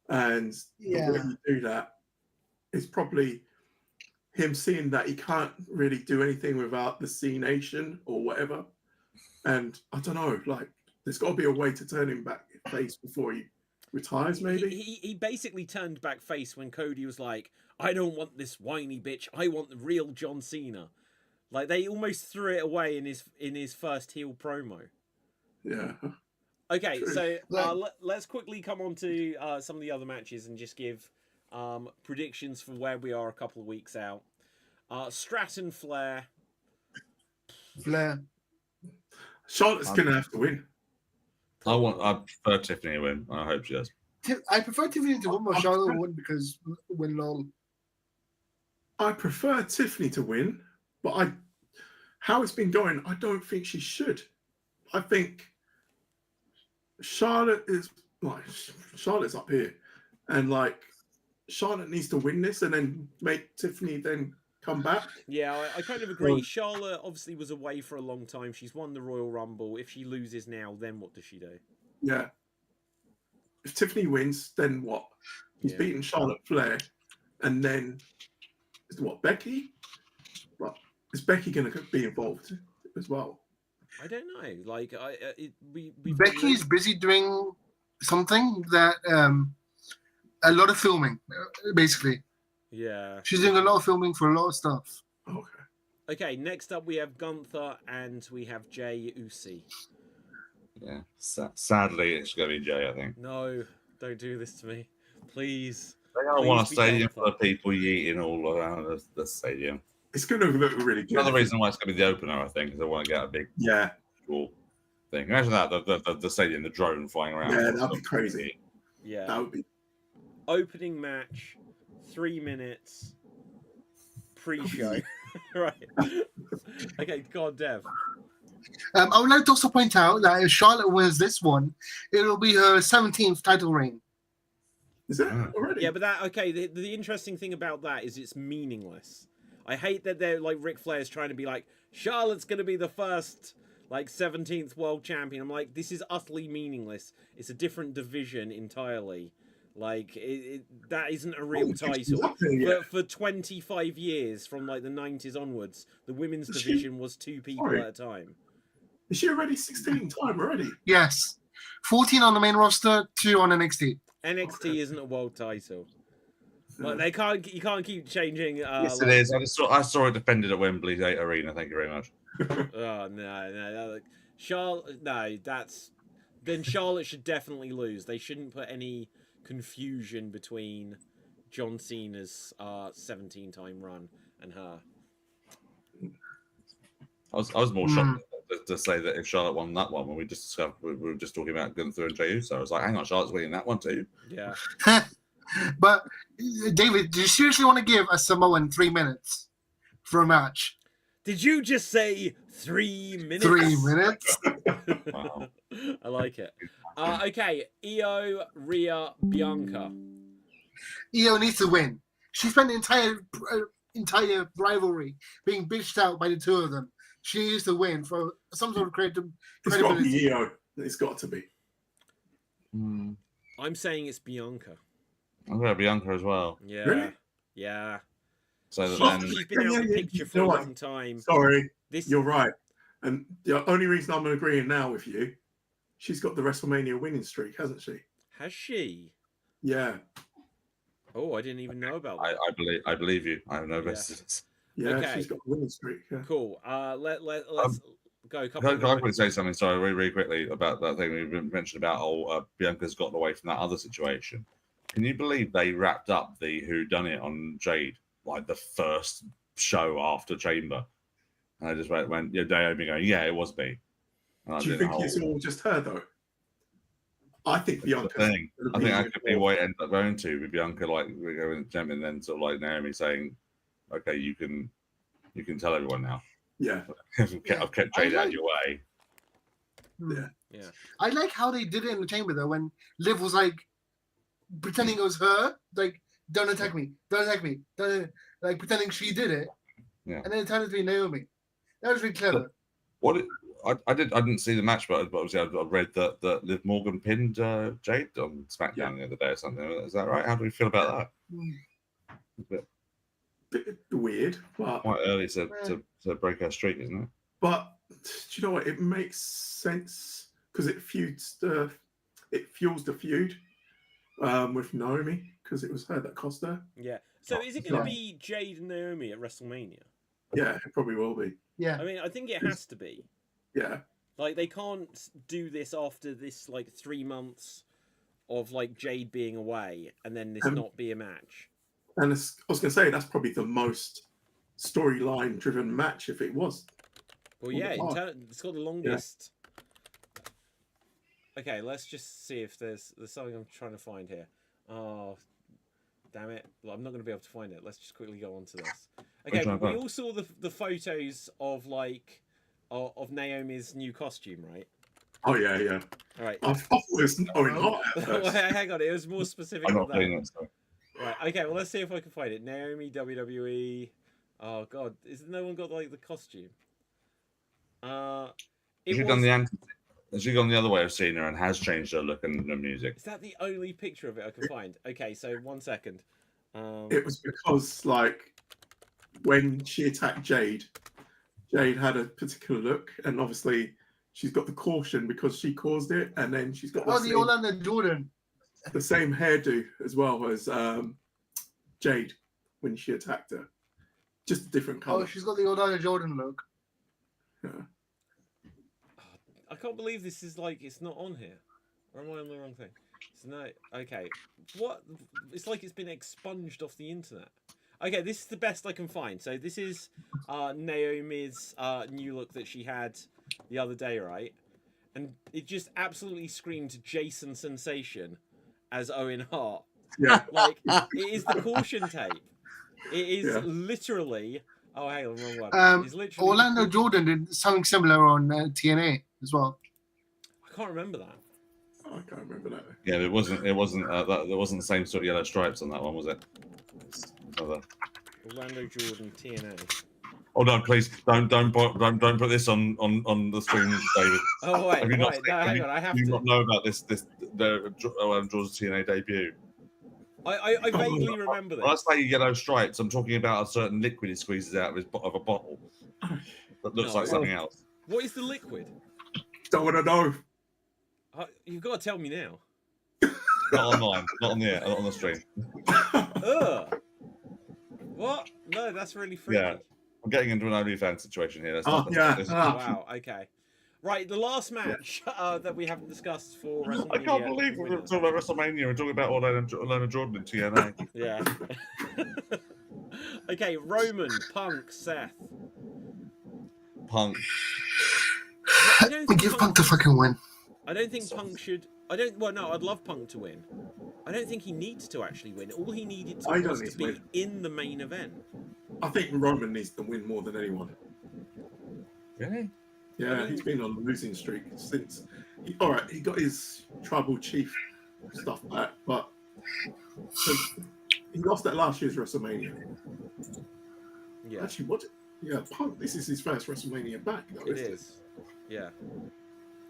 And the way you do that is probably him seeing that he can't really do anything without the C Nation or whatever. And I don't know, like, there's got to be a way to turn him back face before he retires, maybe. He basically turned back face when Cody was like, I don't want this whiny bitch. I want the real John Cena. Like, they almost threw it away in his first heel promo. Yeah. Okay, True. so let's quickly come on to some of the other matches and just give predictions for where we are a couple of weeks out. Stratton Flair. Charlotte's going to have to win. I prefer Tiffany to win. I hope she does. I prefer Tiffany to win, but Charlotte won because win lol. I prefer Tiffany to win, but how it's been going, I don't think she should. I think Charlotte's up here, and like Charlotte needs to win this and then make Tiffany then come back. Yeah, I kind of agree. Charlotte obviously was away for a long time. She's won the Royal Rumble. If she loses now, then what does she do? Yeah. If Tiffany wins, then what? He's beaten Charlotte Flair, and then is what, Becky? Well, is Becky going to be involved as well? I don't know. Like, Becky's busy doing something that a lot of filming, basically. Yeah. She's doing a lot of filming for a lot of stuff. Okay. Okay, next up we have Gunther and we have Jay Uso. Yeah. Sadly, it's going to be Jay, I think. No, don't do this to me. Please. They don't want a Please be stadium Gunther. full of people yeeting all around the stadium. It's going to look really good. Another reason why it's going to be the opener, I think, is they want to get a big cool thing. Imagine that, the stadium, the drone flying around. Yeah, that'd be crazy. Yeah. That would be. Opening match, 3 minutes, pre-show. Right. Okay, go on, Dev. I would like to also point out that if Charlotte wins this one, it'll be her 17th title reign. Is it already? Yeah, but the interesting thing about that is it's meaningless. I hate that they're like Ric Flair's trying to be like, Charlotte's going to be the first like 17th world champion. I'm like, this is utterly meaningless. It's a different division entirely. Like, that isn't a real title. For 25 years, from like the 90s onwards, the women's division was 2 people at a time. Is she already 16 time already? Yes. 14 on the main roster, 2 on NXT. NXT isn't a world title. Like, you can't keep changing. Yes, it is. I saw it defended at Wembley Arena. Thank you very much. Oh no, Charlotte. No, then Charlotte should definitely lose. They shouldn't put any confusion between John Cena's 17-time run and her. I was more shocked to say that if Charlotte won that one when we just discovered we were just talking about Gunther and Jey Uso. I was like, hang on, Charlotte's winning that one too. Yeah. But David, do you seriously want to give a Samoan 3 minutes for a match? Did you just say 3 minutes? 3 minutes? Wow. I like it. Okay, Io, Rhea, Bianca. Io needs to win. She spent the entire rivalry being bitched out by the two of them. She needs to win for some sort of credibility. It's got to be Io. It's got to be. I'm saying it's Bianca. I'm going to Bianca as well. Yeah. Really? Yeah. So that then She's been out of the picture for a long time. Sorry, you're right. And the only reason I'm agreeing now with you, she's got the WrestleMania winning streak, hasn't she? Has she? Yeah. Oh, I didn't even know about that. I believe you. I have no business. Yeah, Okay. she's got a winning streak. Yeah. Cool. Let's go. Can I quickly say something? Sorry, really quickly about that thing we mentioned about Bianca's gotten away from that other situation. Can you believe they wrapped up the whodunit on Jade like the first show after Chamber? And I just went Naomi going, yeah, it was me. Do you think it's all just her though? I think Bianca. I think that could be what it ends up going to with Bianca, like we're going to and then sort of like Naomi saying, "Okay, you can tell everyone now." Yeah, I've kept Jade out of your way. Yeah. I like how they did it in the chamber though, when Liv was like pretending it was her, like don't attack me, like pretending she did it, and then it turned out to be Naomi. That was really clever. I didn't see the match, but obviously I read that Liv Morgan pinned Jade on SmackDown the other day or something. Is that right? How do we feel about that? Bit weird, but quite early to break her streak, isn't it? But do you know what? It makes sense because it fuels the feud with Naomi because it was her that cost her. Yeah. So is it going to be Jade and Naomi at WrestleMania? Yeah, it probably will be. Yeah. I mean, I think it has to be. Yeah. Like they can't do this after this like 3 months of like Jade being away and then this not be a match. And I was going to say that's probably the most storyline driven match if it was. Well, yeah, it's got the longest. Yeah. Okay, let's just see if there's something I'm trying to find here. Oh, damn it! Well, I'm not going to be able to find it. Let's just quickly go on to this. Okay, we all saw the photos of like of Naomi's new costume, right? Oh yeah. All right. I thought it was hot. Well, hang on, it was more specific. I'm not than doing that. that. Sorry. Right. Okay. Well, let's see if I can find it. Naomi WWE. Oh God, is no one got like the costume? She's gone the other way of Cena and has changed her look and the music. Is that the only picture of it I can find? Okay, so 1 second. It was because like when she attacked Jade had a particular look, and obviously she's got the caution because she caused it, and then she's got the Orlando Jordan, the same hairdo as well as Jade when she attacked her, just a different color. Oh, she's got the Orlando Jordan look. Yeah. I can't believe this is like it's not on here. Or am I on the wrong thing? It's no. Okay. What? It's like it's been expunged off the internet. Okay, this is the best I can find. So this is Naomi's new look that she had the other day, right? And it just absolutely screamed Jason Sensation as Owen Hart. Yeah. Like it is the caution tape. It is literally. Oh, hang on, wrong one. It's literally Orlando Jordan did something similar on TNA as well. I can't remember that. Oh, I can't remember that. Yeah, it wasn't there wasn't the same sort of yellow stripes on that one, was it? Orlando Jordan TNA. Oh no! Please don't put this on the screen, David. Oh wait, No, hang on. I have you to. not know about the Jordan's TNA debut? I vaguely remember this. When I say yellow stripes, I'm talking about a certain liquid he squeezes out of a bottle that looks like something else. What is the liquid? Don't want to know. You've got to tell me now. Not online, not on the air, not on the stream. Ugh. What? No, that's really freaky. Yeah, I'm getting into an OnlyFans situation here. Wow. Okay. Right, the last match that we haven't discussed for WrestleMania. I can't believe we're talking about WrestleMania and talking about Orlando Jordan in TNA. Yeah. Okay, Roman, Punk, Seth. Punk. I don't think Give Punk the fucking win. I don't think Punk should. I don't. Well, no, I'd love Punk to win. I don't think he needs to actually win. All he needed to was to be in the main event. I think Roman needs to win more than anyone. Really? Yeah, he's been on a losing streak since. All right, he got his tribal chief stuff back, but he lost at last year's WrestleMania. Yeah. Actually, what? Yeah, Punk. This is his first WrestleMania back, though. It is. Yeah.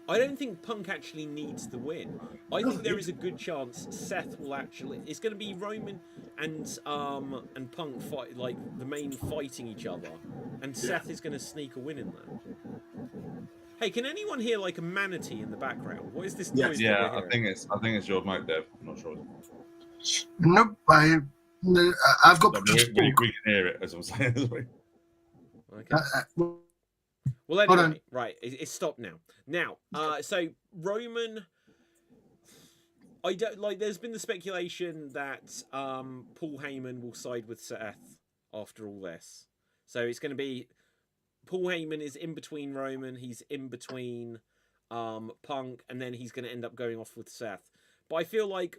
I don't think Punk actually needs the win. I think there is a good chance Seth will actually. It's going to be Roman and Punk fight, like the main fighting each other, and Seth is going to sneak a win in there. Hey, can anyone hear like a manatee in the background? What is this noise? Yeah, I think it's your mic, Dev. I'm not sure. Nope, I've got. We can hear it, as I'm saying. Okay. Well, anyway, right, it's stopped now. Now, so Roman, I don't like. There's been the speculation that Paul Heyman will side with Seth after all this, so it's going to be Paul Heyman is in between Roman, he's in between Punk, and then he's going to end up going off with Seth. But I feel like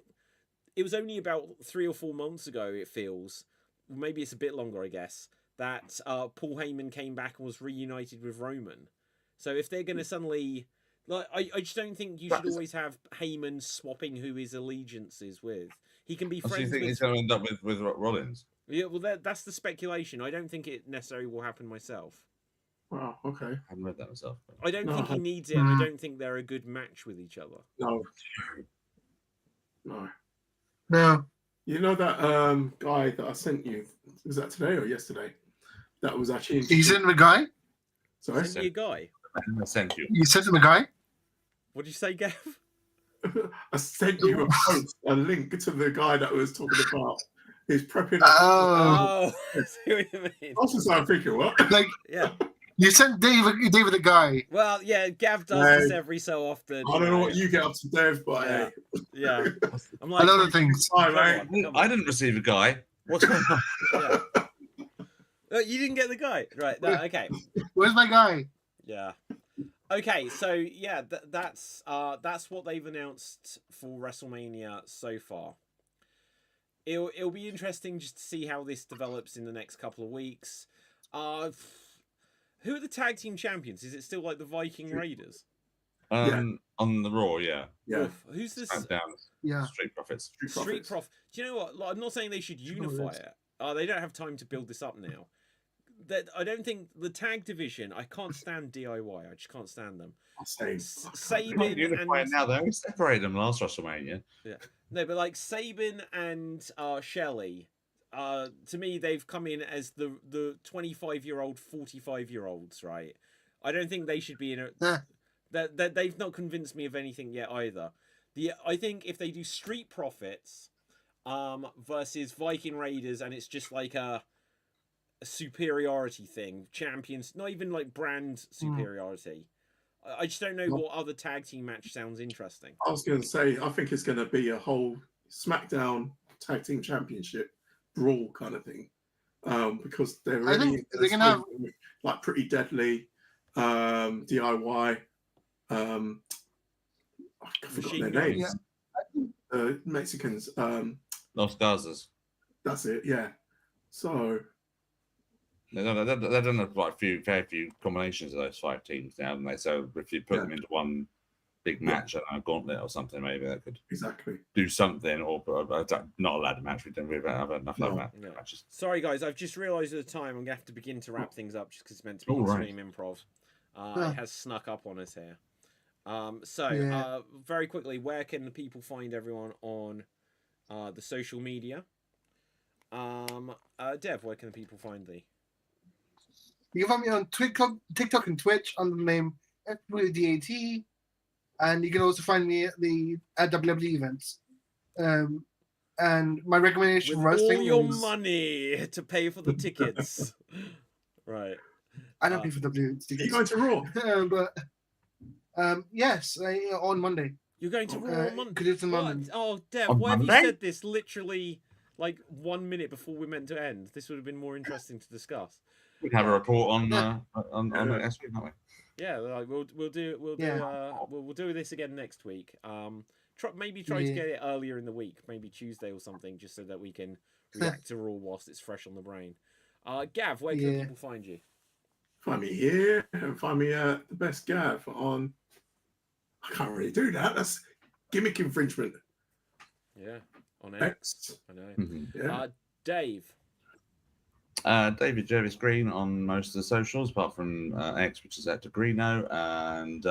it was only about 3 or 4 months ago. It feels, maybe it's a bit longer, I guess, that Paul Heyman came back and was reunited with Roman. So if they're going to suddenly, like, I just don't think you should always have Heyman swapping who his allegiance is with. He can be friends. Do you think with... he's going to end up with Rollins? Yeah, well, that's the speculation. I don't think it necessarily will happen myself. Wow. Okay. I haven't read that myself. I don't think he needs it. I don't think they're a good match with each other. No. You know that guy that I sent you? Was that today or yesterday? That was actually. He's in the guy. Sorry. Sent you a guy. I sent you. You sent him a guy. What did you say, Gav? I sent you a link to the guy that was talking about. He's prepping. I see what you mean. Also, I'm thinking, what? Like, yeah. You sent David a guy. Well, yeah, Gav does this every so often. I don't know what you get up to, Dev, but yeah. I'm like, another thing. I didn't receive a guy. What's going on? You didn't get the guy, right? No, okay. Where's my guy? Yeah. Okay, so yeah, that's what they've announced for WrestleMania so far. It'll be interesting just to see how this develops in the next couple of weeks. Who are the tag team champions? Is it still like the Viking Raiders? On the Raw, yeah. Oof. Who's this? Yeah. Street Profits. Street Profits. Do you know what? Like, I'm not saying they should unify it. They don't have time to build this up now. I don't think the tag division. I can't stand DIY. I just can't stand them. Sabin and now they only separated them last WrestleMania. Yeah. No, but like Sabin and Shelley. To me, they've come in as the 25-year-old, 45-year-olds, right? I don't think they should be in a. That they've not convinced me of anything yet either. I think if they do Street Profits, versus Viking Raiders, and it's just like a superiority thing, champions, not even like brand superiority. I just don't know what other tag team match sounds interesting. I was going to say, I think it's going to be a whole SmackDown Tag Team Championship brawl kind of thing, because they're really they're gonna have like Pretty Deadly, DIY. I forgot their names. Yeah. Mexicans. Los Garzas. That's it. Yeah. So they've done a fair few combinations of those 5 teams now, haven't they? So if you put them into one big match, a gauntlet or something, maybe that could do something. Or not a ladder match. We don't really have enough ladder matches. Sorry, guys. I've just realised at the time I'm going to have to begin to wrap things up just because it's meant to be Xstream Improv. It has snuck up on us here. Very quickly, where can the people find everyone on the social media? Dev, where can the people find thee? You can find me on TikTok and Twitch under the name FWDAT, and you can also find me at WWE events. And my recommendation with all your money to pay for the tickets. Right. I don't pay for WWE tickets. You're going to Raw, but Yes, on Monday. You're going to Raw on Monday? Because it's in What? London. Oh, Dev, On why have you Monday? said this literally like 1 minute before we're meant to end? This would have been more interesting to discuss. We can have a report on next week, can't we? Yeah, like we'll do this again next week. Maybe try to get it earlier in the week, maybe Tuesday or something, just so that we can react to Raw whilst it's fresh on the brain. Gav, where can people find you? Find me here and find me the best Gav on. I can't really do that. That's gimmick infringement. Yeah, on X. I know. Mm-hmm. Yeah. Dave. David Jervis Green on most of the socials, apart from X, which is at Degrino, and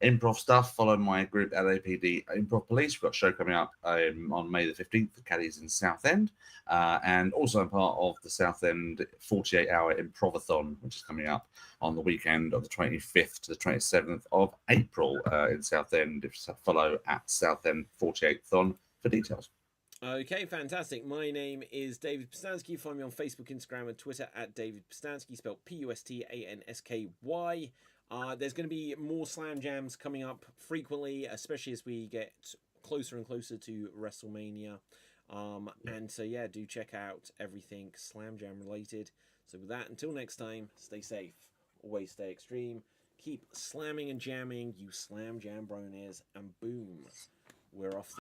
improv stuff. Follow my group at APD Improv Police. We've got a show coming up on May the 15th for Caddies in Southend, and also I'm part of the Southend 48-hour Improvathon, which is coming up on the weekend of the 25th to the 27th of April in Southend. Follow at Southend 48thon for details. Okay, fantastic. My name is David Pistansky. You find me on Facebook, Instagram, and Twitter at David Pistansky, spelled Pustansky. There's going to be more Slam Jams coming up frequently, especially as we get closer and closer to WrestleMania. And so, yeah, do check out everything Slam Jam related. So with that, until next time, stay safe. Always stay extreme. Keep slamming and jamming, you Slam Jam bronies. And boom, we're off.